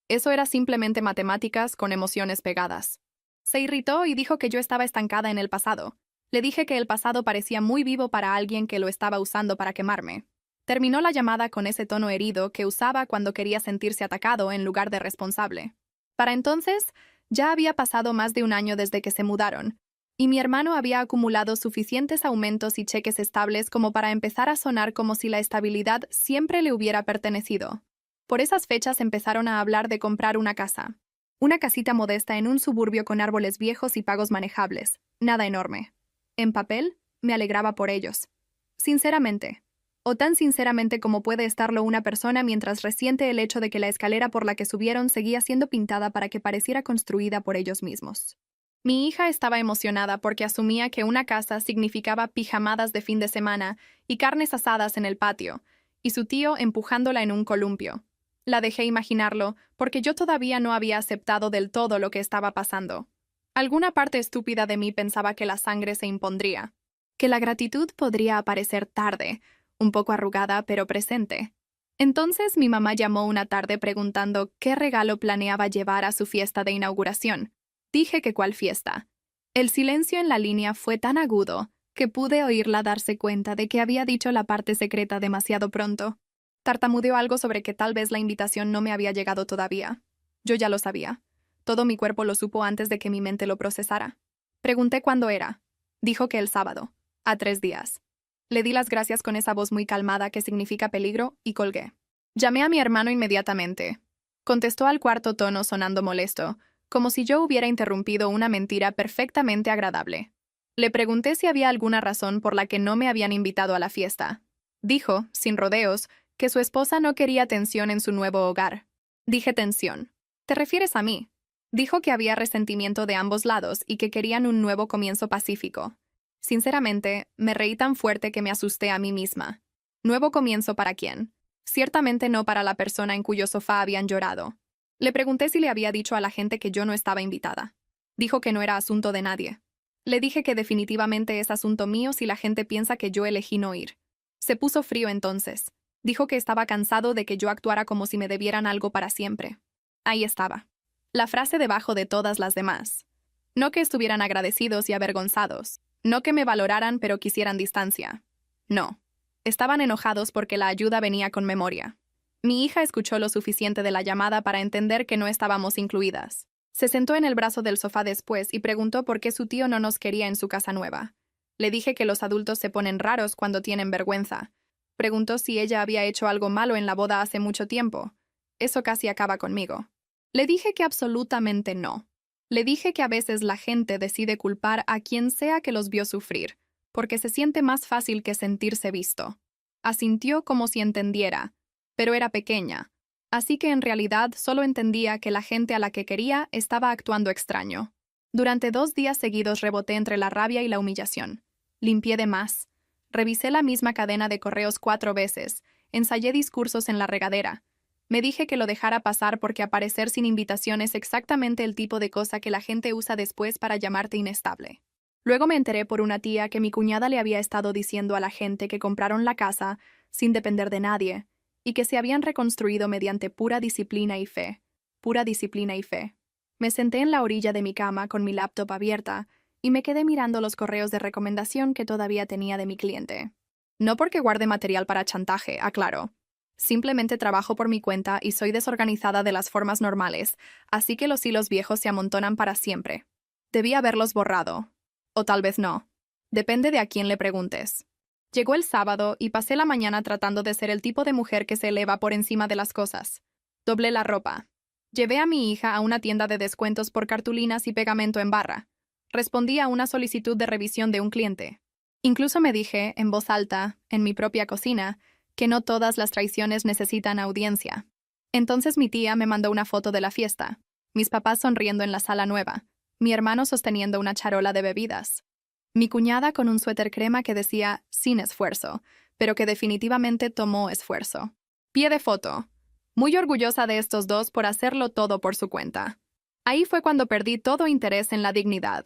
Eso era simplemente matemáticas con emociones pegadas. Se irritó y dijo que yo estaba estancada en el pasado. Le dije que el pasado parecía muy vivo para alguien que lo estaba usando para quemarme. Terminó la llamada con ese tono herido que usaba cuando quería sentirse atacado en lugar de responsable. Para entonces, ya había pasado más de un año desde que se mudaron, y mi hermano había acumulado suficientes aumentos y cheques estables como para empezar a sonar como si la estabilidad siempre le hubiera pertenecido. Por esas fechas empezaron a hablar de comprar una casa. Una casita modesta en un suburbio con árboles viejos y pagos manejables, nada enorme. En papel, me alegraba por ellos. Sinceramente. O tan sinceramente como puede estarlo una persona mientras resiente el hecho de que la escalera por la que subieron seguía siendo pintada para que pareciera construida por ellos mismos. Mi hija estaba emocionada porque asumía que una casa significaba pijamadas de fin de semana y carnes asadas en el patio, y su tío empujándola en un columpio. La dejé imaginarlo porque yo todavía no había aceptado del todo lo que estaba pasando. Alguna parte estúpida de mí pensaba que la sangre se impondría, que la gratitud podría aparecer tarde, un poco arrugada pero presente. Entonces mi mamá llamó una tarde preguntando qué regalo planeaba llevar a su fiesta de inauguración. Dije que cuál fiesta. El silencio en la línea fue tan agudo que pude oírla darse cuenta de que había dicho la parte secreta demasiado pronto. Tartamudeó algo sobre que tal vez la invitación no me había llegado todavía. Yo ya lo sabía. Todo mi cuerpo lo supo antes de que mi mente lo procesara. Pregunté cuándo era. Dijo que el sábado, a 3 días. Le di las gracias con esa voz muy calmada que significa peligro y colgué. Llamé a mi hermano inmediatamente. Contestó al cuarto tono sonando molesto, como si yo hubiera interrumpido una mentira perfectamente agradable. Le pregunté si había alguna razón por la que no me habían invitado a la fiesta. Dijo, sin rodeos, que su esposa no quería tensión en su nuevo hogar. Dije tensión. ¿Te refieres a mí? Dijo que había resentimiento de ambos lados y que querían un nuevo comienzo pacífico. Sinceramente, me reí tan fuerte que me asusté a mí misma. ¿Nuevo comienzo para quién? Ciertamente no para la persona en cuyo sofá habían llorado. Le pregunté si le había dicho a la gente que yo no estaba invitada. Dijo que no era asunto de nadie. Le dije que definitivamente es asunto mío si la gente piensa que yo elegí no ir. Se puso frío entonces. Dijo que estaba cansado de que yo actuara como si me debieran algo para siempre. Ahí estaba. La frase debajo de todas las demás. No que estuvieran agradecidos y avergonzados. No que me valoraran pero quisieran distancia. No. Estaban enojados porque la ayuda venía con memoria. Mi hija escuchó lo suficiente de la llamada para entender que no estábamos incluidas. Se sentó en el brazo del sofá después y preguntó por qué su tío no nos quería en su casa nueva. Le dije que los adultos se ponen raros cuando tienen vergüenza. Preguntó si ella había hecho algo malo en la boda hace mucho tiempo. Eso casi acaba conmigo. Le dije que absolutamente no. Le dije que a veces la gente decide culpar a quien sea que los vio sufrir, porque se siente más fácil que sentirse visto. Asintió como si entendiera, pero era pequeña. Así que en realidad solo entendía que la gente a la que quería estaba actuando extraño. Durante 2 días seguidos reboté entre la rabia y la humillación. Limpié de más. Revisé la misma cadena de correos 4 veces. Ensayé discursos en la regadera. Me dije que lo dejara pasar porque aparecer sin invitación es exactamente el tipo de cosa que la gente usa después para llamarte inestable. Luego me enteré por una tía que mi cuñada le había estado diciendo a la gente que compraron la casa sin depender de nadie y que se habían reconstruido mediante pura disciplina y fe. Pura disciplina y fe. Me senté en la orilla de mi cama con mi laptop abierta y me quedé mirando los correos de recomendación que todavía tenía de mi cliente. No porque guarde material para chantaje, aclaro. Simplemente trabajo por mi cuenta y soy desorganizada de las formas normales, así que los hilos viejos se amontonan para siempre. Debí haberlos borrado. O tal vez no. Depende de a quién le preguntes. Llegó el sábado y pasé la mañana tratando de ser el tipo de mujer que se eleva por encima de las cosas. Doblé la ropa. Llevé a mi hija a una tienda de descuentos por cartulinas y pegamento en barra. Respondí a una solicitud de revisión de un cliente. Incluso me dije, en voz alta, en mi propia cocina, que no todas las traiciones necesitan audiencia. Entonces mi tía me mandó una foto de la fiesta, mis papás sonriendo en la sala nueva, mi hermano sosteniendo una charola de bebidas, mi cuñada con un suéter crema que decía sin esfuerzo, pero que definitivamente tomó esfuerzo. Pie de foto. Muy orgullosa de estos dos por hacerlo todo por su cuenta. Ahí fue cuando perdí todo interés en la dignidad.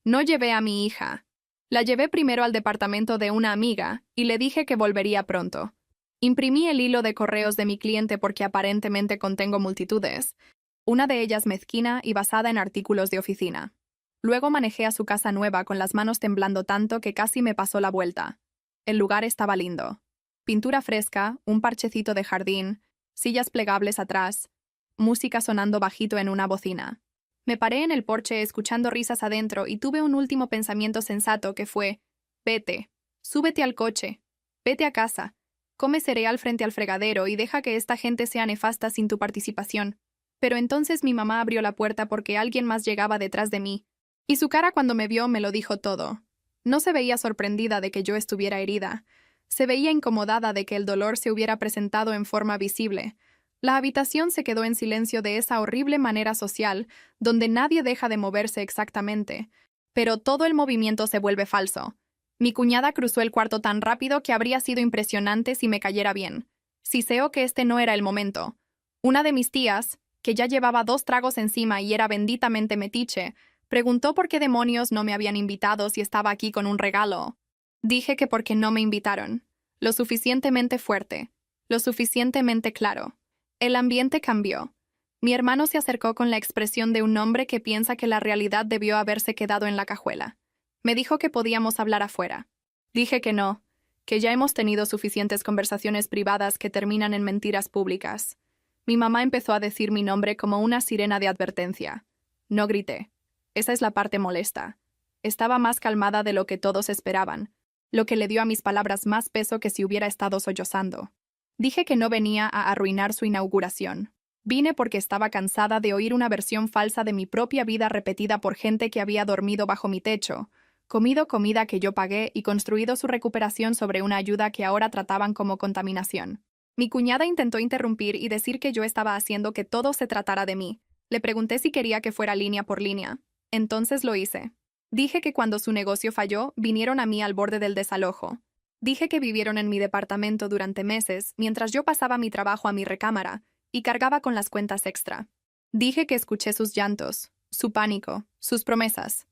No llevé a mi hija. La llevé primero al departamento de una amiga y le dije que volvería pronto. Imprimí el hilo de correos de mi cliente porque aparentemente contengo multitudes, una de ellas mezquina y basada en artículos de oficina. Luego manejé a su casa nueva con las manos temblando tanto que casi me pasó la vuelta. El lugar estaba lindo. Pintura fresca, un parchecito de jardín, sillas plegables atrás, música sonando bajito en una bocina. Me paré en el porche escuchando risas adentro y tuve un último pensamiento sensato que fue: vete, súbete al coche, vete a casa. Come cereal frente al fregadero y deja que esta gente sea nefasta sin tu participación. Pero entonces mi mamá abrió la puerta porque alguien más llegaba detrás de mí, y su cara cuando me vio me lo dijo todo. No se veía sorprendida de que yo estuviera herida. Se veía incomodada de que el dolor se hubiera presentado en forma visible. La habitación se quedó en silencio de esa horrible manera social, donde nadie deja de moverse exactamente. Pero todo el movimiento se vuelve falso. Mi cuñada cruzó el cuarto tan rápido que habría sido impresionante si me cayera bien. Siseo que este no era el momento. Una de mis tías, que ya llevaba 2 tragos encima y era benditamente metiche, preguntó por qué demonios no me habían invitado si estaba aquí con un regalo. Dije que porque no me invitaron. Lo suficientemente fuerte. Lo suficientemente claro. El ambiente cambió. Mi hermano se acercó con la expresión de un hombre que piensa que la realidad debió haberse quedado en la cajuela. Me dijo que podíamos hablar afuera. Dije que no, que ya hemos tenido suficientes conversaciones privadas que terminan en mentiras públicas. Mi mamá empezó a decir mi nombre como una sirena de advertencia. No grité. Esa es la parte molesta. Estaba más calmada de lo que todos esperaban, lo que le dio a mis palabras más peso que si hubiera estado sollozando. Dije que no venía a arruinar su inauguración. Vine porque estaba cansada de oír una versión falsa de mi propia vida repetida por gente que había dormido bajo mi techo, comido comida que yo pagué y construido su recuperación sobre una ayuda que ahora trataban como contaminación. Mi cuñada intentó interrumpir y decir que yo estaba haciendo que todo se tratara de mí. Le pregunté si quería que fuera línea por línea. Entonces lo hice. Dije que cuando su negocio falló, vinieron a mí al borde del desalojo. Dije que vivieron en mi departamento durante meses mientras yo pasaba mi trabajo a mi recámara y cargaba con las cuentas extra. Dije que escuché sus llantos, su pánico, sus promesas.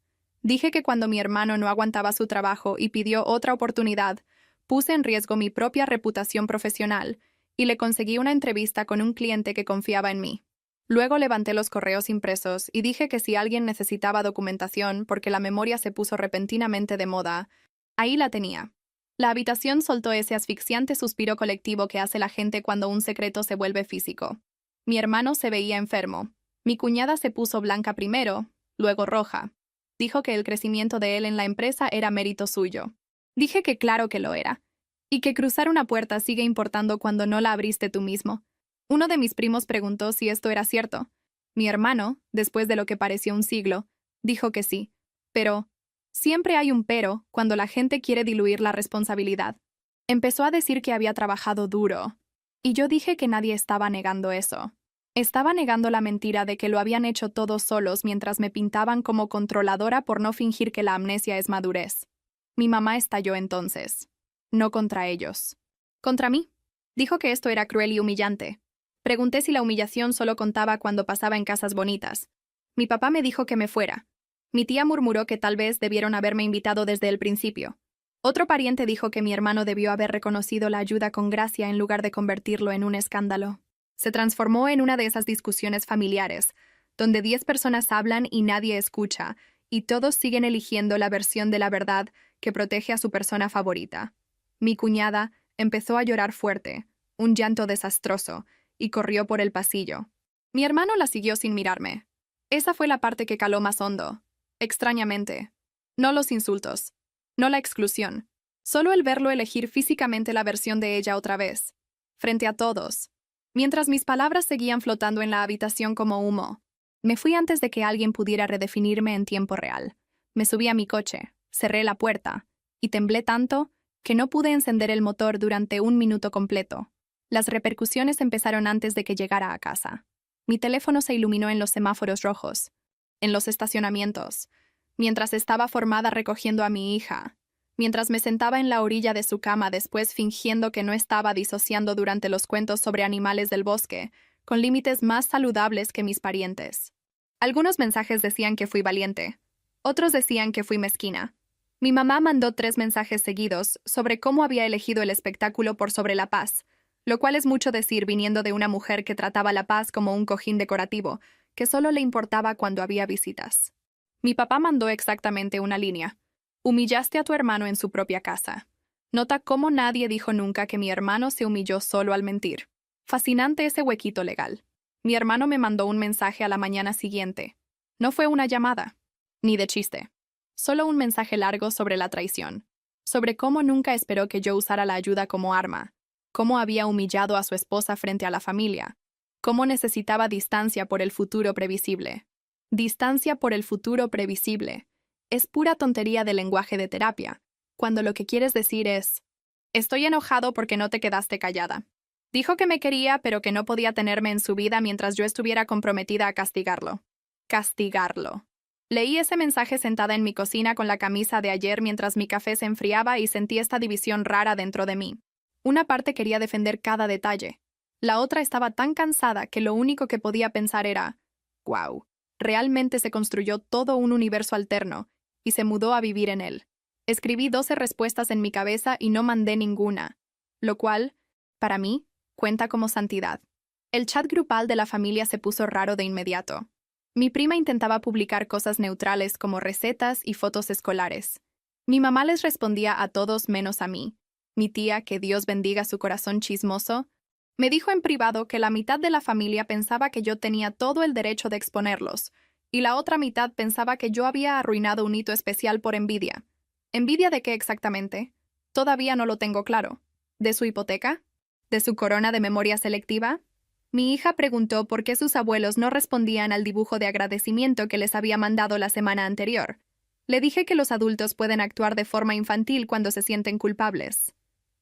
Dije que cuando mi hermano no aguantaba su trabajo y pidió otra oportunidad, puse en riesgo mi propia reputación profesional y le conseguí una entrevista con un cliente que confiaba en mí. Luego levanté los correos impresos y dije que si alguien necesitaba documentación porque la memoria se puso repentinamente de moda, ahí la tenía. La habitación soltó ese asfixiante suspiro colectivo que hace la gente cuando un secreto se vuelve físico. Mi hermano se veía enfermo. Mi cuñada se puso blanca primero, luego roja. Dijo que el crecimiento de él en la empresa era mérito suyo. Dije que claro que lo era. Y que cruzar una puerta sigue importando cuando no la abriste tú mismo. Uno de mis primos preguntó si esto era cierto. Mi hermano, después de lo que pareció un siglo, dijo que sí. Pero siempre hay un pero cuando la gente quiere diluir la responsabilidad. Empezó a decir que había trabajado duro. Y yo dije que nadie estaba negando eso. Estaba negando la mentira de que lo habían hecho todos solos mientras me pintaban como controladora por no fingir que la amnesia es madurez. Mi mamá estalló entonces. No contra ellos. Contra mí. Dijo que esto era cruel y humillante. Pregunté si la humillación solo contaba cuando pasaba en casas bonitas. Mi papá me dijo que me fuera. Mi tía murmuró que tal vez debieron haberme invitado desde el principio. Otro pariente dijo que mi hermano debió haber reconocido la ayuda con gracia en lugar de convertirlo en un escándalo. Se transformó en una de esas discusiones familiares, donde 10 personas hablan y nadie escucha, y todos siguen eligiendo la versión de la verdad que protege a su persona favorita. Mi cuñada empezó a llorar fuerte, un llanto desastroso, y corrió por el pasillo. Mi hermano la siguió sin mirarme. Esa fue la parte que caló más hondo. Extrañamente. No los insultos. No la exclusión. Solo el verlo elegir físicamente la versión de ella otra vez. Frente a todos. Mientras mis palabras seguían flotando en la habitación como humo. Me fui antes de que alguien pudiera redefinirme en tiempo real. Me subí a mi coche, cerré la puerta, y temblé tanto que no pude encender el motor durante 1 minuto completo. Las repercusiones empezaron antes de que llegara a casa. Mi teléfono se iluminó en los semáforos rojos, en los estacionamientos, mientras estaba formada recogiendo a mi hija, mientras me sentaba en la orilla de su cama después fingiendo que no estaba disociando durante los cuentos sobre animales del bosque, con límites más saludables que mis parientes. Algunos mensajes decían que fui valiente, otros decían que fui mezquina. Mi mamá mandó 3 mensajes seguidos sobre cómo había elegido el espectáculo por sobre la paz, lo cual es mucho decir viniendo de una mujer que trataba la paz como un cojín decorativo, que solo le importaba cuando había visitas. Mi papá mandó exactamente una línea. Humillaste a tu hermano en su propia casa. Nota cómo nadie dijo nunca que mi hermano se humilló solo al mentir. Fascinante ese huequito legal. Mi hermano me mandó un mensaje a la mañana siguiente. No fue una llamada, ni de chiste. Solo un mensaje largo sobre la traición. Sobre cómo nunca esperó que yo usara la ayuda como arma. Cómo había humillado a su esposa frente a la familia. Cómo necesitaba distancia por el futuro previsible. Distancia por el futuro previsible. Es pura tontería de lenguaje de terapia, cuando lo que quieres decir es: estoy enojado porque no te quedaste callada. Dijo que me quería, pero que no podía tenerme en su vida mientras yo estuviera comprometida a castigarlo. Castigarlo. Leí ese mensaje sentada en mi cocina con la camisa de ayer mientras mi café se enfriaba y sentí esta división rara dentro de mí. Una parte quería defender cada detalle. La otra estaba tan cansada que lo único que podía pensar era: wow, realmente se construyó todo un universo alterno y se mudó a vivir en él. Escribí 12 respuestas en mi cabeza y no mandé ninguna, lo cual, para mí, cuenta como santidad. El chat grupal de la familia se puso raro de inmediato. Mi prima intentaba publicar cosas neutrales como recetas y fotos escolares. Mi mamá les respondía a todos menos a mí. Mi tía, que Dios bendiga su corazón chismoso, me dijo en privado que la mitad de la familia pensaba que yo tenía todo el derecho de exponerlos, y la otra mitad pensaba que yo había arruinado un hito especial por envidia. ¿Envidia de qué exactamente? Todavía no lo tengo claro. ¿De su hipoteca? ¿De su corona de memoria selectiva? Mi hija preguntó por qué sus abuelos no respondían al dibujo de agradecimiento que les había mandado la semana anterior. Le dije que los adultos pueden actuar de forma infantil cuando se sienten culpables.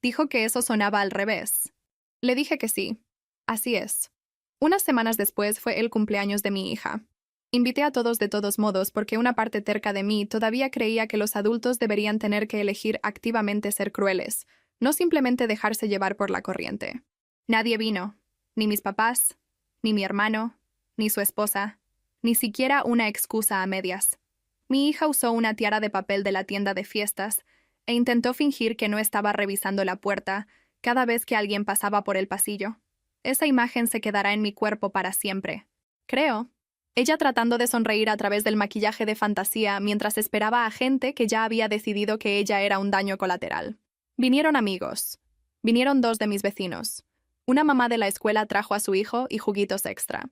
Dijo que eso sonaba al revés. Le dije que sí. Así es. Unas semanas después fue el cumpleaños de mi hija. Invité a todos de todos modos porque una parte terca de mí todavía creía que los adultos deberían tener que elegir activamente ser crueles, no simplemente dejarse llevar por la corriente. Nadie vino. Ni mis papás, ni mi hermano, ni su esposa, ni siquiera una excusa a medias. Mi hija usó una tiara de papel de la tienda de fiestas e intentó fingir que no estaba revisando la puerta cada vez que alguien pasaba por el pasillo. Esa imagen se quedará en mi cuerpo para siempre. Creo. Ella tratando de sonreír a través del maquillaje de fantasía mientras esperaba a gente que ya había decidido que ella era un daño colateral. Vinieron amigos. Vinieron 2 de mis vecinos. Una mamá de la escuela trajo a su hijo y juguitos extra.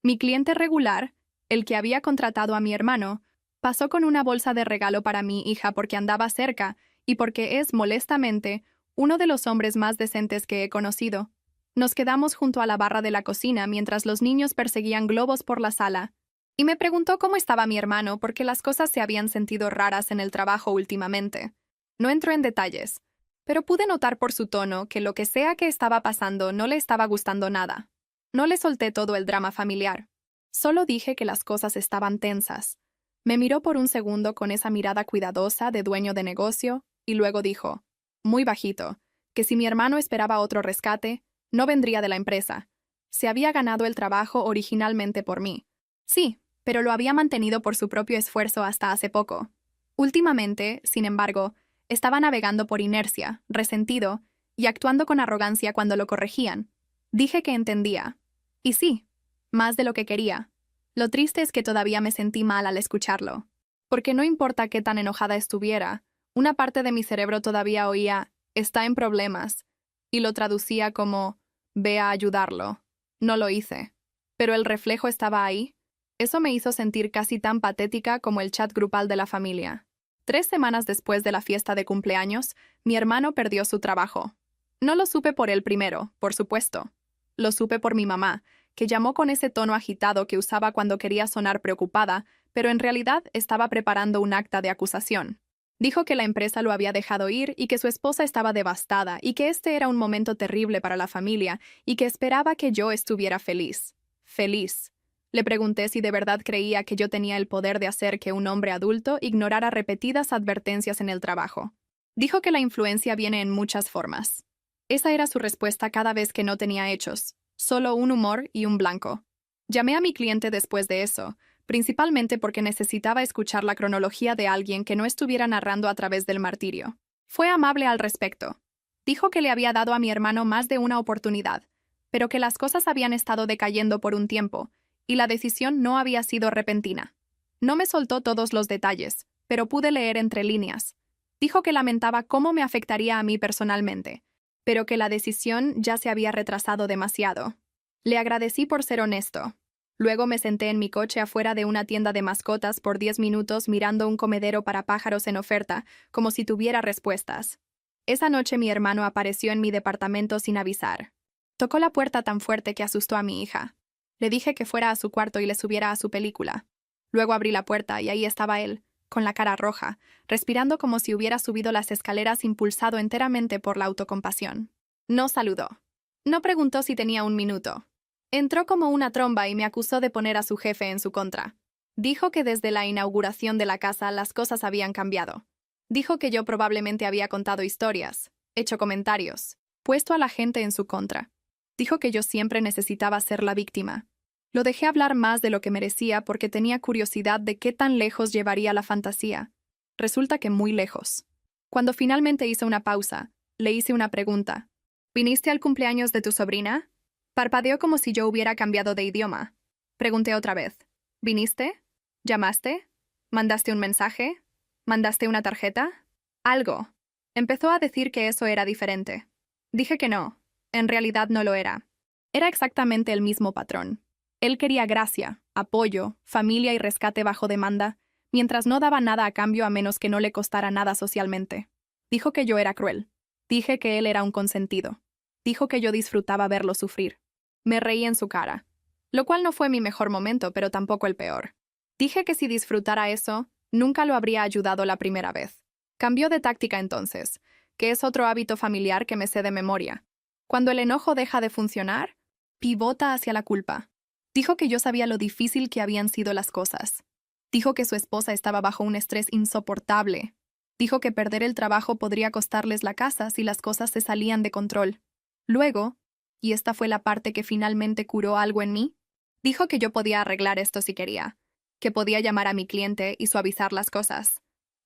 Mi cliente regular, el que había contratado a mi hermano, pasó con una bolsa de regalo para mi hija porque andaba cerca y porque es, molestamente, uno de los hombres más decentes que he conocido. Nos quedamos junto a la barra de la cocina mientras los niños perseguían globos por la sala, y me preguntó cómo estaba mi hermano porque las cosas se habían sentido raras en el trabajo últimamente. No entró en detalles, pero pude notar por su tono que lo que sea que estaba pasando no le estaba gustando nada. No le solté todo el drama familiar. Solo dije que las cosas estaban tensas. Me miró por un segundo con esa mirada cuidadosa de dueño de negocio y luego dijo, muy bajito, que si mi hermano esperaba otro rescate, no vendría de la empresa. Se había ganado el trabajo originalmente por mí. Sí, pero lo había mantenido por su propio esfuerzo hasta hace poco. Últimamente, sin embargo, estaba navegando por inercia, resentido, y actuando con arrogancia cuando lo corregían. Dije que entendía. Y sí, más de lo que quería. Lo triste es que todavía me sentí mal al escucharlo. Porque no importa qué tan enojada estuviera, una parte de mi cerebro todavía oía, está en problemas, y lo traducía como, ve a ayudarlo. No lo hice. Pero el reflejo estaba ahí. Eso me hizo sentir casi tan patética como el chat grupal de la familia. 3 semanas después de la fiesta de cumpleaños, mi hermano perdió su trabajo. No lo supe por él primero, por supuesto. Lo supe por mi mamá, que llamó con ese tono agitado que usaba cuando quería sonar preocupada, pero en realidad estaba preparando un acta de acusación. Dijo que la empresa lo había dejado ir y que su esposa estaba devastada y que este era un momento terrible para la familia y que esperaba que yo estuviera feliz. Feliz. Le pregunté si de verdad creía que yo tenía el poder de hacer que un hombre adulto ignorara repetidas advertencias en el trabajo. Dijo que la influencia viene en muchas formas. Esa era su respuesta cada vez que no tenía hechos, solo un humor y un blanco. Llamé a mi cliente después de eso, principalmente porque necesitaba escuchar la cronología de alguien que no estuviera narrando a través del martirio. Fue amable al respecto. Dijo que le había dado a mi hermano más de una oportunidad, pero que las cosas habían estado decayendo por un tiempo, y la decisión no había sido repentina. No me soltó todos los detalles, pero pude leer entre líneas. Dijo que lamentaba cómo me afectaría a mí personalmente, pero que la decisión ya se había retrasado demasiado. Le agradecí por ser honesto. Luego me senté en mi coche afuera de una tienda de mascotas por 10 minutos mirando un comedero para pájaros en oferta, como si tuviera respuestas. Esa noche mi hermano apareció en mi departamento sin avisar. Tocó la puerta tan fuerte que asustó a mi hija. Le dije que fuera a su cuarto y le subiera a su película. Luego abrí la puerta y ahí estaba él, con la cara roja, respirando como si hubiera subido las escaleras impulsado enteramente por la autocompasión. No saludó. No preguntó si tenía un minuto. Entró como una tromba y me acusó de poner a su jefe en su contra. Dijo que desde la inauguración de la casa las cosas habían cambiado. Dijo que yo probablemente había contado historias, hecho comentarios, puesto a la gente en su contra. Dijo que yo siempre necesitaba ser la víctima. Lo dejé hablar más de lo que merecía porque tenía curiosidad de qué tan lejos llevaría la fantasía. Resulta que muy lejos. Cuando finalmente hice una pausa, le hice una pregunta. ¿Viniste al cumpleaños de tu sobrina? Parpadeó como si yo hubiera cambiado de idioma. Pregunté otra vez. ¿Viniste? ¿Llamaste? ¿Mandaste un mensaje? ¿Mandaste una tarjeta? Algo. Empezó a decir que eso era diferente. Dije que no. En realidad no lo era. Era exactamente el mismo patrón. Él quería gracia, apoyo, familia y rescate bajo demanda, mientras no daba nada a cambio a menos que no le costara nada socialmente. Dijo que yo era cruel. Dije que él era un consentido. Dijo que yo disfrutaba verlo sufrir. Me reí en su cara, lo cual no fue mi mejor momento, pero tampoco el peor. Dije que si disfrutara eso, nunca lo habría ayudado la primera vez. Cambió de táctica entonces, que es otro hábito familiar que me sé de memoria. Cuando el enojo deja de funcionar, pivota hacia la culpa. Dijo que yo sabía lo difícil que habían sido las cosas. Dijo que su esposa estaba bajo un estrés insoportable. Dijo que perder el trabajo podría costarles la casa si las cosas se salían de control. Luego, y esta fue la parte que finalmente curó algo en mí, dijo que yo podía arreglar esto si quería, que podía llamar a mi cliente y suavizar las cosas.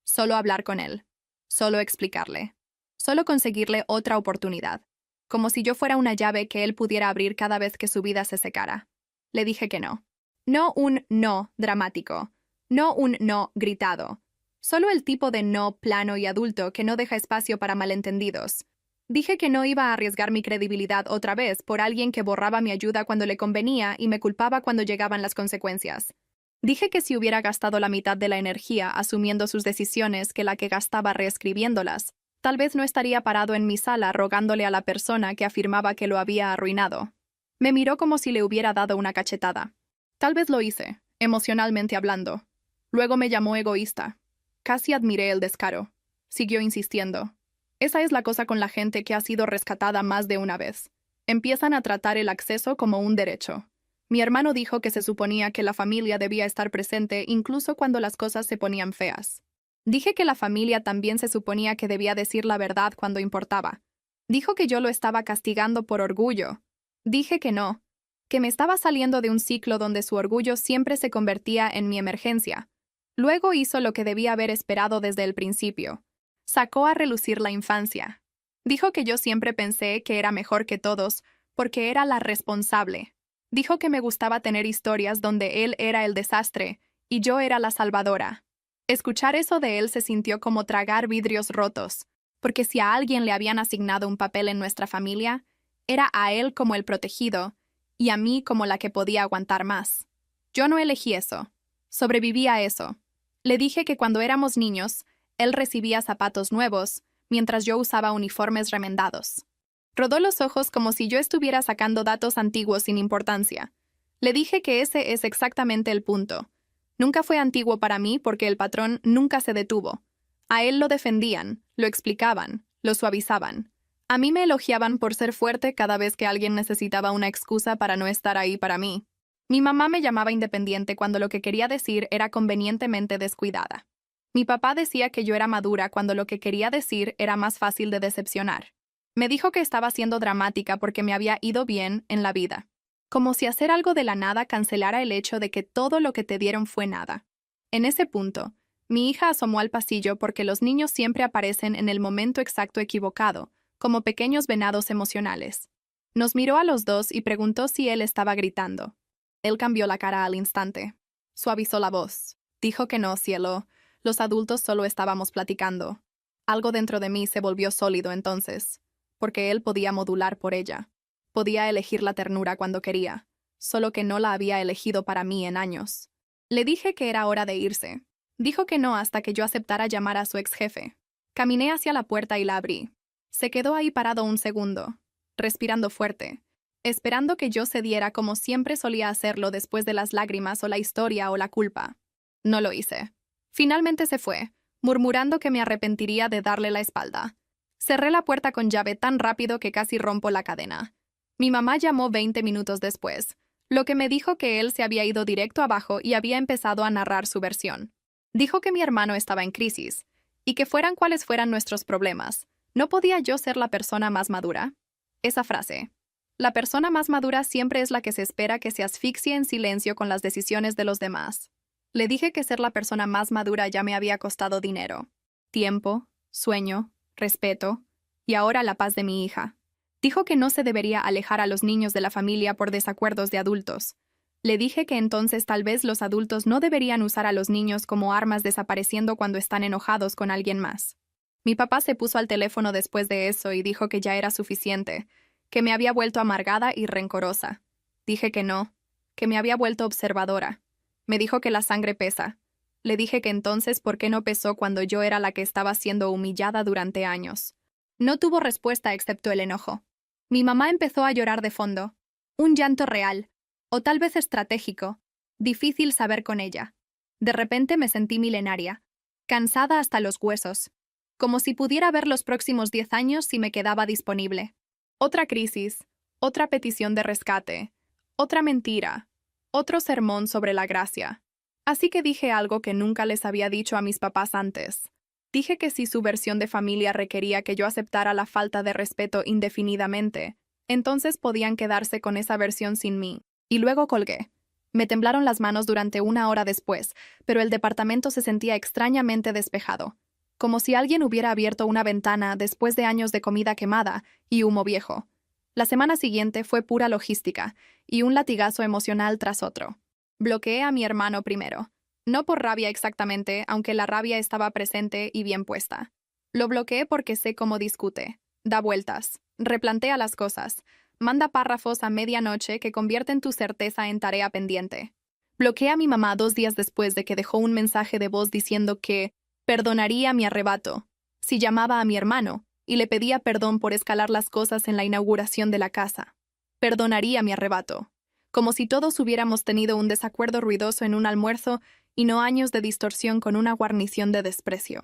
Solo hablar con él. Solo explicarle. Solo conseguirle otra oportunidad. Como si yo fuera una llave que él pudiera abrir cada vez que su vida se secara. Le dije que no. No un no dramático. No un no gritado. Solo el tipo de no plano y adulto que no deja espacio para malentendidos. Dije que no iba a arriesgar mi credibilidad otra vez por alguien que borraba mi ayuda cuando le convenía y me culpaba cuando llegaban las consecuencias. Dije que si hubiera gastado la mitad de la energía asumiendo sus decisiones que la que gastaba reescribiéndolas, tal vez no estaría parado en mi sala rogándole a la persona que afirmaba que lo había arruinado. Me miró como si le hubiera dado una cachetada. Tal vez lo hice, emocionalmente hablando. Luego me llamó egoísta. Casi admiré el descaro. Siguió insistiendo. Esa es la cosa con la gente que ha sido rescatada más de una vez. Empiezan a tratar el acceso como un derecho. Mi hermano dijo que se suponía que la familia debía estar presente incluso cuando las cosas se ponían feas. Dije que la familia también se suponía que debía decir la verdad cuando importaba. Dijo que yo lo estaba castigando por orgullo. Dije que no, que me estaba saliendo de un ciclo donde su orgullo siempre se convertía en mi emergencia. Luego hizo lo que debía haber esperado desde el principio. Sacó a relucir la infancia. Dijo que yo siempre pensé que era mejor que todos, porque era la responsable. Dijo que me gustaba tener historias donde él era el desastre y yo era la salvadora. Escuchar eso de él se sintió como tragar vidrios rotos, porque si a alguien le habían asignado un papel en nuestra familia, era a él como el protegido y a mí como la que podía aguantar más. Yo no elegí eso. Sobreviví a eso. Le dije que cuando éramos niños, él recibía zapatos nuevos, mientras yo usaba uniformes remendados. Rodó los ojos como si yo estuviera sacando datos antiguos sin importancia. Le dije que ese es exactamente el punto. Nunca fue antiguo para mí porque el patrón nunca se detuvo. A él lo defendían, lo explicaban, lo suavizaban. A mí me elogiaban por ser fuerte cada vez que alguien necesitaba una excusa para no estar ahí para mí. Mi mamá me llamaba independiente cuando lo que quería decir era convenientemente descuidada. Mi papá decía que yo era madura cuando lo que quería decir era más fácil de decepcionar. Me dijo que estaba siendo dramática porque me había ido bien en la vida. Como si hacer algo de la nada cancelara el hecho de que todo lo que te dieron fue nada. En ese punto, mi hija asomó al pasillo porque los niños siempre aparecen en el momento exacto equivocado, como pequeños venados emocionales. Nos miró a los dos y preguntó si él estaba gritando. Él cambió la cara al instante. Suavizó la voz. Dijo que no, cielo. Los adultos solo estábamos platicando. Algo dentro de mí se volvió sólido entonces, porque él podía modular por ella. Podía elegir la ternura cuando quería, solo que no la había elegido para mí en años. Le dije que era hora de irse. Dijo que no hasta que yo aceptara llamar a su ex jefe. Caminé hacia la puerta y la abrí. Se quedó ahí parado un segundo, respirando fuerte, esperando que yo cediera como siempre solía hacerlo después de las lágrimas o la historia o la culpa. No lo hice. Finalmente se fue, murmurando que me arrepentiría de darle la espalda. Cerré la puerta con llave tan rápido que casi rompo la cadena. Mi mamá llamó 20 minutos después, lo que me dijo que él se había ido directo abajo y había empezado a narrar su versión. Dijo que mi hermano estaba en crisis, y que fueran cuales fueran nuestros problemas, ¿no podía yo ser la persona más madura? Esa frase. La persona más madura siempre es la que se espera que se asfixie en silencio con las decisiones de los demás. Le dije que ser la persona más madura ya me había costado dinero, tiempo, sueño, respeto, y ahora la paz de mi hija. Dijo que no se debería alejar a los niños de la familia por desacuerdos de adultos. Le dije que entonces tal vez los adultos no deberían usar a los niños como armas desapareciendo cuando están enojados con alguien más. Mi papá se puso al teléfono después de eso y dijo que ya era suficiente, que me había vuelto amargada y rencorosa. Dije que no, que me había vuelto observadora. Me dijo que la sangre pesa. Le dije que entonces ¿por qué no pesó cuando yo era la que estaba siendo humillada durante años? No tuvo respuesta excepto el enojo. Mi mamá empezó a llorar de fondo. Un llanto real, o tal vez estratégico. Difícil saber con ella. De repente me sentí milenaria, cansada hasta los huesos, como si pudiera ver los próximos 10 años si me quedaba disponible. Otra crisis, otra petición de rescate, otra mentira, otro sermón sobre la gracia. Así que dije algo que nunca les había dicho a mis papás antes. Dije que si su versión de familia requería que yo aceptara la falta de respeto indefinidamente, entonces podían quedarse con esa versión sin mí. Y luego colgué. Me temblaron las manos durante 1 hora después, pero el departamento se sentía extrañamente despejado, como si alguien hubiera abierto una ventana después de años de comida quemada y humo viejo. La semana siguiente fue pura logística, y un latigazo emocional tras otro. Bloqueé a mi hermano primero. No por rabia exactamente, aunque la rabia estaba presente y bien puesta. Lo bloqueé porque sé cómo discute, da vueltas, replantea las cosas, manda párrafos a medianoche que convierten tu certeza en tarea pendiente. Bloqueé a mi mamá 2 días después de que dejó un mensaje de voz diciendo que perdonaría mi arrebato si llamaba a mi hermano y le pedía perdón por escalar las cosas en la inauguración de la casa. Perdonaría mi arrebato, como si todos hubiéramos tenido un desacuerdo ruidoso en un almuerzo y no años de distorsión con una guarnición de desprecio.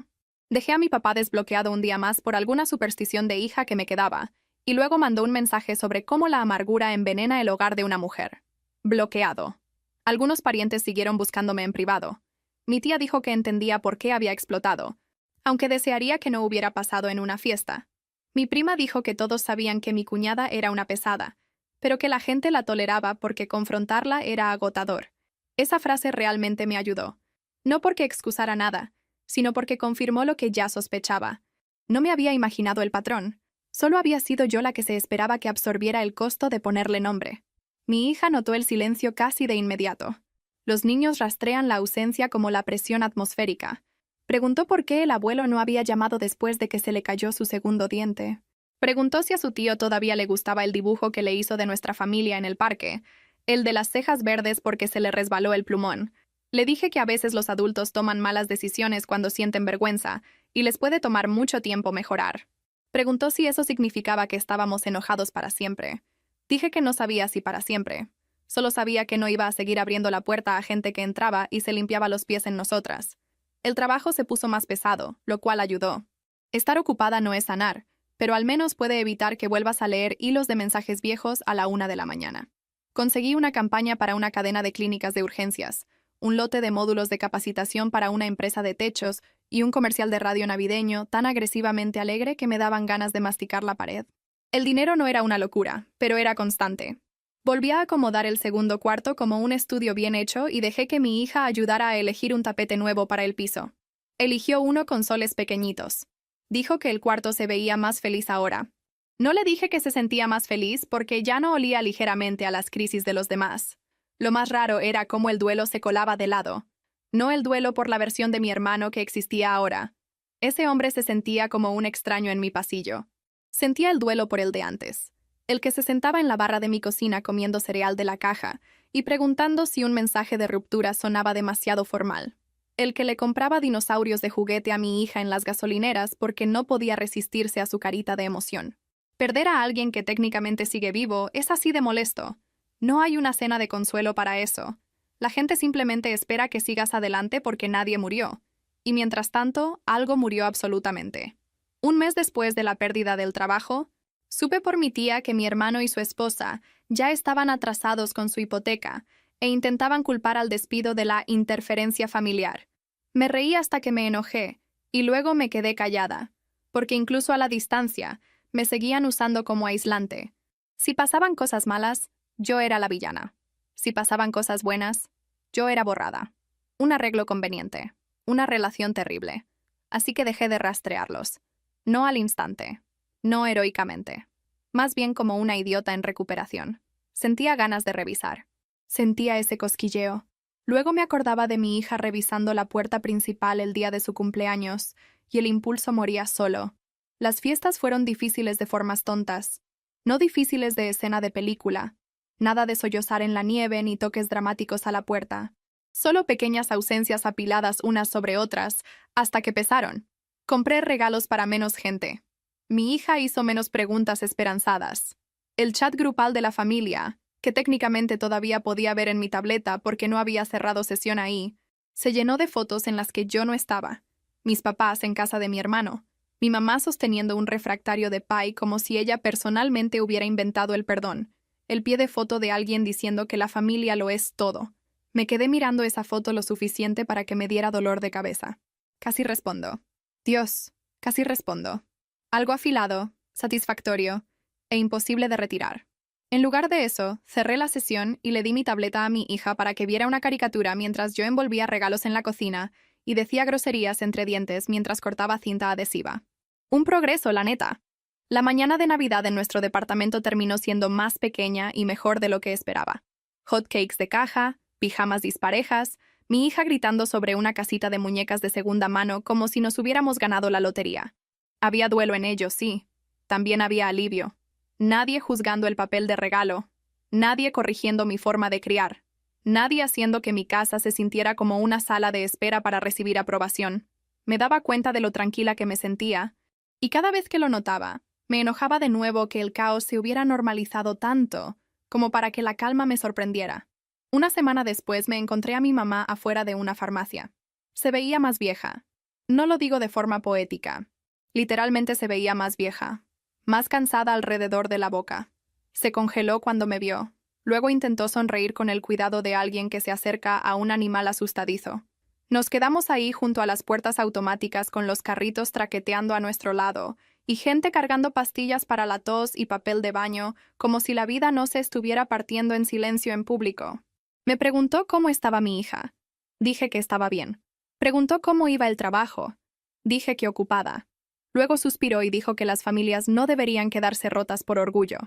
Dejé a mi papá desbloqueado un día más por alguna superstición de hija que me quedaba, y luego mandó un mensaje sobre cómo la amargura envenena el hogar de una mujer. Bloqueado. Algunos parientes siguieron buscándome en privado. Mi tía dijo que entendía por qué había explotado, aunque desearía que no hubiera pasado en una fiesta. Mi prima dijo que todos sabían que mi cuñada era una pesada, pero que la gente la toleraba porque confrontarla era agotador. Esa frase realmente me ayudó. No porque excusara nada, sino porque confirmó lo que ya sospechaba. No me había imaginado el patrón. Solo había sido yo la que se esperaba que absorbiera el costo de ponerle nombre. Mi hija notó el silencio casi de inmediato. Los niños rastrean la ausencia como la presión atmosférica. Preguntó por qué el abuelo no había llamado después de que se le cayó su segundo diente. Preguntó si a su tío todavía le gustaba el dibujo que le hizo de nuestra familia en el parque, el de las cejas verdes porque se le resbaló el plumón. Le dije que a veces los adultos toman malas decisiones cuando sienten vergüenza, y les puede tomar mucho tiempo mejorar. Preguntó si eso significaba que estábamos enojados para siempre. Dije que no sabía si para siempre. Solo sabía que no iba a seguir abriendo la puerta a gente que entraba y se limpiaba los pies en nosotras. El trabajo se puso más pesado, lo cual ayudó. Estar ocupada no es sanar, pero al menos puede evitar que vuelvas a leer hilos de mensajes viejos a la 1 de la mañana. Conseguí una campaña para una cadena de clínicas de urgencias, un lote de módulos de capacitación para una empresa de techos y un comercial de radio navideño tan agresivamente alegre que me daban ganas de masticar la pared. El dinero no era una locura, pero era constante. Volví a acomodar el segundo cuarto como un estudio bien hecho y dejé que mi hija ayudara a elegir un tapete nuevo para el piso. Eligió uno con soles pequeñitos. Dijo que el cuarto se veía más feliz ahora. No le dije que se sentía más feliz porque ya no olía ligeramente a las crisis de los demás. Lo más raro era cómo el duelo se colaba de lado. No el duelo por la versión de mi hermano que existía ahora. Ese hombre se sentía como un extraño en mi pasillo. Sentía el duelo por el de antes. El que se sentaba en la barra de mi cocina comiendo cereal de la caja y preguntando si un mensaje de ruptura sonaba demasiado formal. El que le compraba dinosaurios de juguete a mi hija en las gasolineras porque no podía resistirse a su carita de emoción. Perder a alguien que técnicamente sigue vivo es así de molesto. No hay una cena de consuelo para eso. La gente simplemente espera que sigas adelante porque nadie murió. Y mientras tanto, algo murió absolutamente. Un mes después de la pérdida del trabajo, supe por mi tía que mi hermano y su esposa ya estaban atrasados con su hipoteca e intentaban culpar al despido de la interferencia familiar. Me reí hasta que me enojé, y luego me quedé callada, porque incluso a la distancia me seguían usando como aislante. Si pasaban cosas malas, yo era la villana. Si pasaban cosas buenas, yo era borrada. Un arreglo conveniente. Una relación terrible. Así que dejé de rastrearlos. No al instante. No heroicamente. Más bien como una idiota en recuperación. Sentía ganas de revisar. Sentía ese cosquilleo. Luego me acordaba de mi hija revisando la puerta principal el día de su cumpleaños, y el impulso moría solo. Las fiestas fueron difíciles de formas tontas. No difíciles de escena de película. Nada de sollozar en la nieve ni toques dramáticos a la puerta. Solo pequeñas ausencias apiladas unas sobre otras, hasta que pesaron. Compré regalos para menos gente. Mi hija hizo menos preguntas esperanzadas. El chat grupal de la familia, que técnicamente todavía podía ver en mi tableta porque no había cerrado sesión ahí, se llenó de fotos en las que yo no estaba. Mis papás en casa de mi hermano. Mi mamá sosteniendo un refractario de pie como si ella personalmente hubiera inventado el perdón. El pie de foto de alguien diciendo que la familia lo es todo. Me quedé mirando esa foto lo suficiente para que me diera dolor de cabeza. Casi respondo. Dios, casi respondo. Algo afilado, satisfactorio e imposible de retirar. En lugar de eso, cerré la sesión y le di mi tableta a mi hija para que viera una caricatura mientras yo envolvía regalos en la cocina y decía groserías entre dientes mientras cortaba cinta adhesiva. Un progreso, la neta. La mañana de Navidad en nuestro departamento terminó siendo más pequeña y mejor de lo que esperaba. Hot cakes de caja, pijamas disparejas, mi hija gritando sobre una casita de muñecas de segunda mano como si nos hubiéramos ganado la lotería. Había duelo en ello, sí. También había alivio. Nadie juzgando el papel de regalo. Nadie corrigiendo mi forma de criar. Nadie haciendo que mi casa se sintiera como una sala de espera para recibir aprobación. Me daba cuenta de lo tranquila que me sentía, y cada vez que lo notaba, me enojaba de nuevo que el caos se hubiera normalizado tanto como para que la calma me sorprendiera. Una semana después me encontré a mi mamá afuera de una farmacia. Se veía más vieja. No lo digo de forma poética. Literalmente se veía más vieja, más cansada alrededor de la boca. Se congeló cuando me vio. Luego intentó sonreír con el cuidado de alguien que se acerca a un animal asustadizo. Nos quedamos ahí junto a las puertas automáticas con los carritos traqueteando a nuestro lado y gente cargando pastillas para la tos y papel de baño, como si la vida no se estuviera partiendo en silencio en público. Me preguntó cómo estaba mi hija. Dije que estaba bien. Preguntó cómo iba el trabajo. Dije que ocupada. Luego suspiró y dijo que las familias no deberían quedarse rotas por orgullo.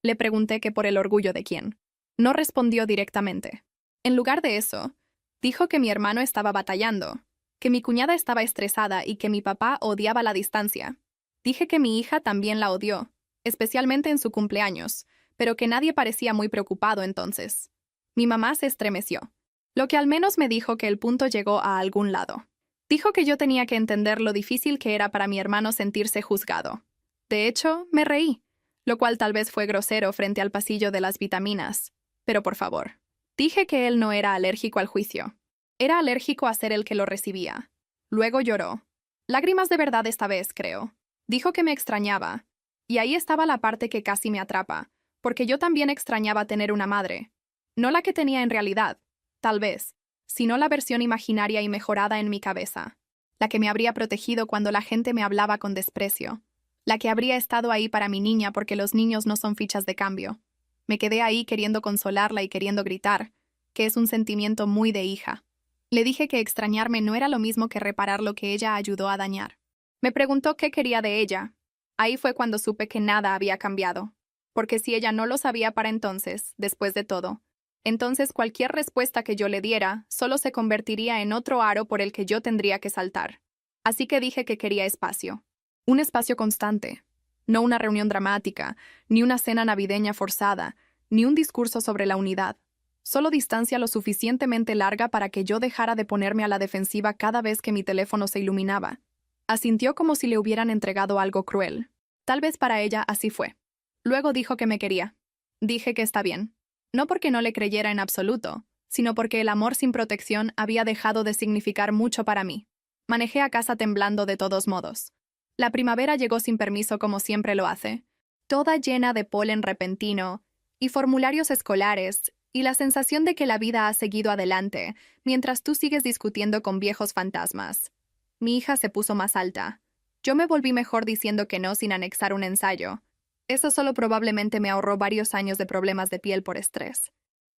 Le pregunté que por el orgullo de quién. No respondió directamente. En lugar de eso, dijo que mi hermano estaba batallando, que mi cuñada estaba estresada y que mi papá odiaba la distancia. Dije que mi hija también la odió, especialmente en su cumpleaños, pero que nadie parecía muy preocupado entonces. Mi mamá se estremeció, lo que al menos me dijo que el punto llegó a algún lado. Dijo que yo tenía que entender lo difícil que era para mi hermano sentirse juzgado. De hecho, me reí, lo cual tal vez fue grosero frente al pasillo de las vitaminas. Pero por favor. Dije que él no era alérgico al juicio. Era alérgico a ser el que lo recibía. Luego lloró. Lágrimas de verdad esta vez, creo. Dijo que me extrañaba. Y ahí estaba la parte que casi me atrapa, porque yo también extrañaba tener una madre. No la que tenía en realidad, tal vez, sino la versión imaginaria y mejorada en mi cabeza. La que me habría protegido cuando la gente me hablaba con desprecio. La que habría estado ahí para mi niña porque los niños no son fichas de cambio. Me quedé ahí queriendo consolarla y queriendo gritar, que es un sentimiento muy de hija. Le dije que extrañarme no era lo mismo que reparar lo que ella ayudó a dañar. Me preguntó qué quería de ella. Ahí fue cuando supe que nada había cambiado. Porque si ella no lo sabía para entonces, después de todo, entonces cualquier respuesta que yo le diera solo se convertiría en otro aro por el que yo tendría que saltar. Así que dije que quería espacio. Un espacio constante. No una reunión dramática, ni una cena navideña forzada, ni un discurso sobre la unidad. Solo distancia lo suficientemente larga para que yo dejara de ponerme a la defensiva cada vez que mi teléfono se iluminaba. Asintió como si le hubieran entregado algo cruel. Tal vez para ella así fue. Luego dijo que me quería. Dije que está bien. No porque no le creyera en absoluto, sino porque el amor sin protección había dejado de significar mucho para mí. Manejé a casa temblando de todos modos. La primavera llegó sin permiso como siempre lo hace, toda llena de polen repentino y formularios escolares y la sensación de que la vida ha seguido adelante mientras tú sigues discutiendo con viejos fantasmas. Mi hija se puso más alta. Yo me volví mejor diciendo que no sin anexar un ensayo. Eso solo probablemente me ahorró varios años de problemas de piel por estrés.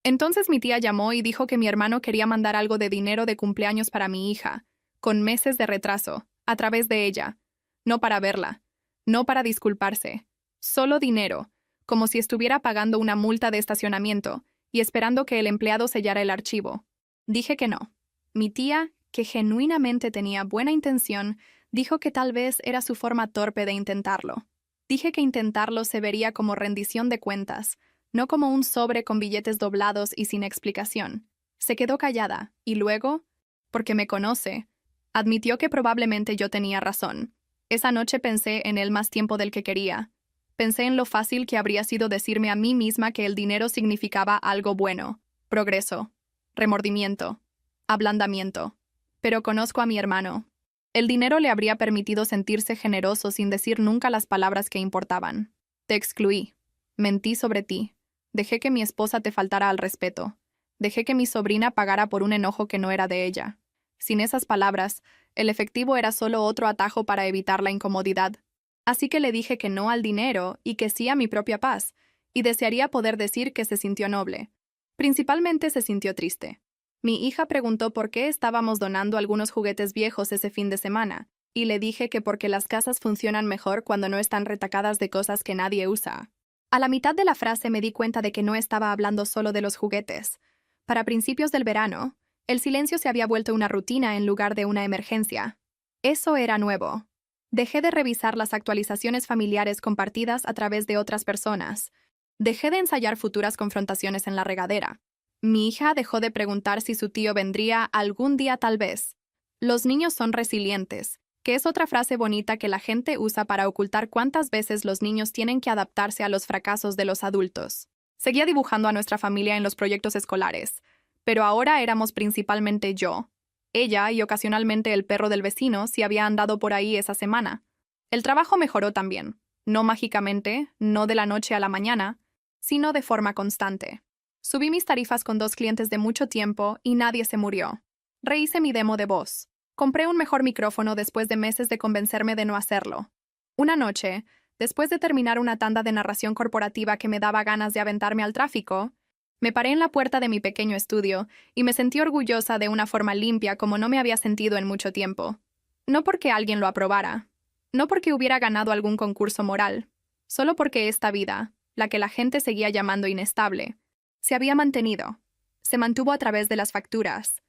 Entonces mi tía llamó y dijo que mi hermano quería mandar algo de dinero de cumpleaños para mi hija, con meses de retraso, a través de ella. No para verla, no para disculparse, solo dinero, como si estuviera pagando una multa de estacionamiento y esperando que el empleado sellara el archivo. Dije que no. Mi tía, que genuinamente tenía buena intención, dijo que tal vez era su forma torpe de intentarlo. Dije que intentarlo se vería como rendición de cuentas, no como un sobre con billetes doblados y sin explicación. Se quedó callada, y luego, porque me conoce, admitió que probablemente yo tenía razón. Esa noche pensé en él más tiempo del que quería. Pensé en lo fácil que habría sido decirme a mí misma que el dinero significaba algo bueno, progreso, remordimiento, ablandamiento. Pero conozco a mi hermano. El dinero le habría permitido sentirse generoso sin decir nunca las palabras que importaban. Te excluí. Mentí sobre ti. Dejé que mi esposa te faltara al respeto. Dejé que mi sobrina pagara por un enojo que no era de ella. Sin esas palabras, el efectivo era solo otro atajo para evitar la incomodidad. Así que le dije que no al dinero y que sí a mi propia paz, y desearía poder decir que se sintió noble. Principalmente se sintió triste. Mi hija preguntó por qué estábamos donando algunos juguetes viejos ese fin de semana, y le dije que porque las casas funcionan mejor cuando no están retacadas de cosas que nadie usa. A la mitad de la frase me di cuenta de que no estaba hablando solo de los juguetes. Para principios del verano, el silencio se había vuelto una rutina en lugar de una emergencia. Eso era nuevo. Dejé de revisar las actualizaciones familiares compartidas a través de otras personas. Dejé de ensayar futuras confrontaciones en la regadera. Mi hija dejó de preguntar si su tío vendría algún día tal vez. Los niños son resilientes, que es otra frase bonita que la gente usa para ocultar cuántas veces los niños tienen que adaptarse a los fracasos de los adultos. Seguía dibujando a nuestra familia en los proyectos escolares, pero ahora éramos principalmente yo, Ella y ocasionalmente el perro del vecino si había andado por ahí esa semana. El trabajo mejoró también, no mágicamente, no de la noche a la mañana, sino de forma constante. Subí mis tarifas con 2 clientes de mucho tiempo y nadie se murió. Rehice mi demo de voz. Compré un mejor micrófono después de meses de convencerme de no hacerlo. Una noche, después de terminar una tanda de narración corporativa que me daba ganas de aventarme al tráfico, me paré en la puerta de mi pequeño estudio y me sentí orgullosa de una forma limpia como no me había sentido en mucho tiempo. No porque alguien lo aprobara, no porque hubiera ganado algún concurso moral, solo porque esta vida, la que la gente seguía llamando inestable, se había mantenido. Se mantuvo a través de las facturas,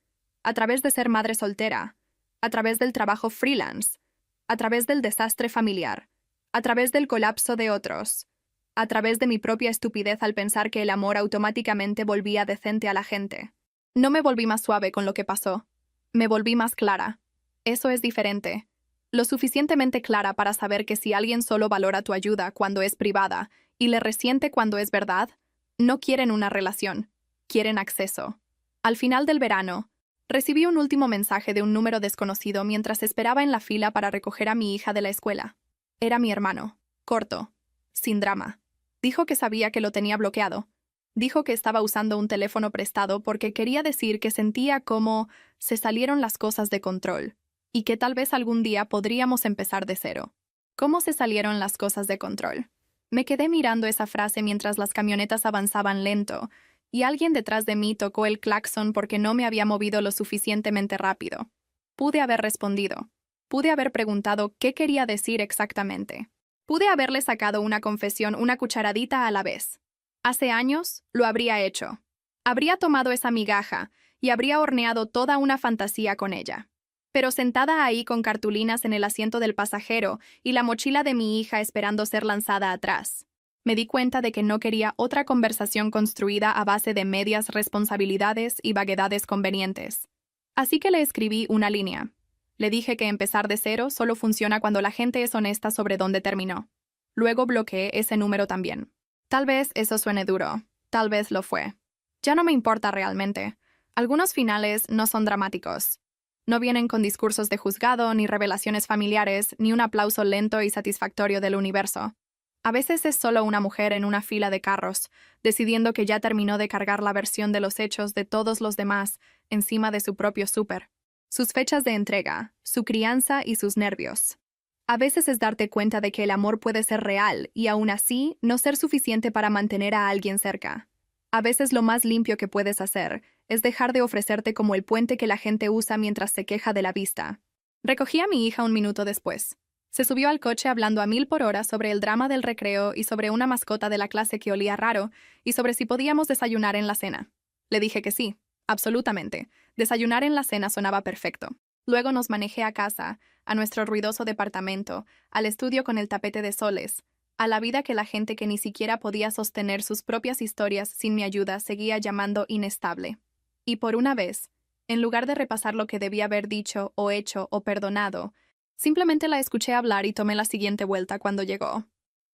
a través de ser madre soltera, a través del trabajo freelance, a través del desastre familiar, a través del colapso de otros, a través de mi propia estupidez al pensar que el amor automáticamente volvía decente a la gente. No me volví más suave con lo que pasó. Me volví más clara. Eso es diferente. Lo suficientemente clara para saber que si alguien solo valora tu ayuda cuando es privada y le resiente cuando es verdad, no quieren una relación, quieren acceso. Al final del verano, recibí un último mensaje de un número desconocido mientras esperaba en la fila para recoger a mi hija de la escuela. Era mi hermano, corto, sin drama. Dijo que sabía que lo tenía bloqueado. Dijo que estaba usando un teléfono prestado porque quería decir que sentía como se salieron las cosas de control y que tal vez algún día podríamos empezar de cero. ¿Cómo se salieron las cosas de control? Me quedé mirando esa frase mientras las camionetas avanzaban lento y alguien detrás de mí tocó el claxon porque no me había movido lo suficientemente rápido. Pude haber respondido. Pude haber preguntado qué quería decir exactamente. Pude haberle sacado una confesión una cucharadita a la vez. Hace años lo habría hecho. Habría tomado esa migaja y habría horneado toda una fantasía con ella. Pero sentada ahí con cartulinas en el asiento del pasajero y la mochila de mi hija esperando ser lanzada atrás, me di cuenta de que no quería otra conversación construida a base de medias responsabilidades y vaguedades convenientes. Así que le escribí una línea. Le dije que empezar de cero solo funciona cuando la gente es honesta sobre dónde terminó. Luego bloqueé ese número también. Tal vez eso suene duro. Tal vez lo fue. Ya no me importa realmente. Algunos finales no son dramáticos. No vienen con discursos de juzgado, ni revelaciones familiares, ni un aplauso lento y satisfactorio del universo. A veces es solo una mujer en una fila de carros, decidiendo que ya terminó de cargar la versión de los hechos de todos los demás encima de su propio súper. Sus fechas de entrega, su crianza y sus nervios. A veces es darte cuenta de que el amor puede ser real y aún así no ser suficiente para mantener a alguien cerca. A veces lo más limpio que puedes hacer es dejar de ofrecerte como el puente que la gente usa mientras se queja de la vista. Recogí a mi hija un minuto después. Se subió al coche hablando a 1000 por hora sobre el drama del recreo y sobre una mascota de la clase que olía raro y sobre si podíamos desayunar en la cena. Le dije que sí, absolutamente. Desayunar en la cena sonaba perfecto. Luego nos manejé a casa, a nuestro ruidoso departamento, al estudio con el tapete de soles, a la vida que la gente que ni siquiera podía sostener sus propias historias sin mi ayuda seguía llamando inestable. Y por una vez, en lugar de repasar lo que debía haber dicho o hecho o perdonado, simplemente la escuché hablar y tomé la siguiente vuelta cuando llegó.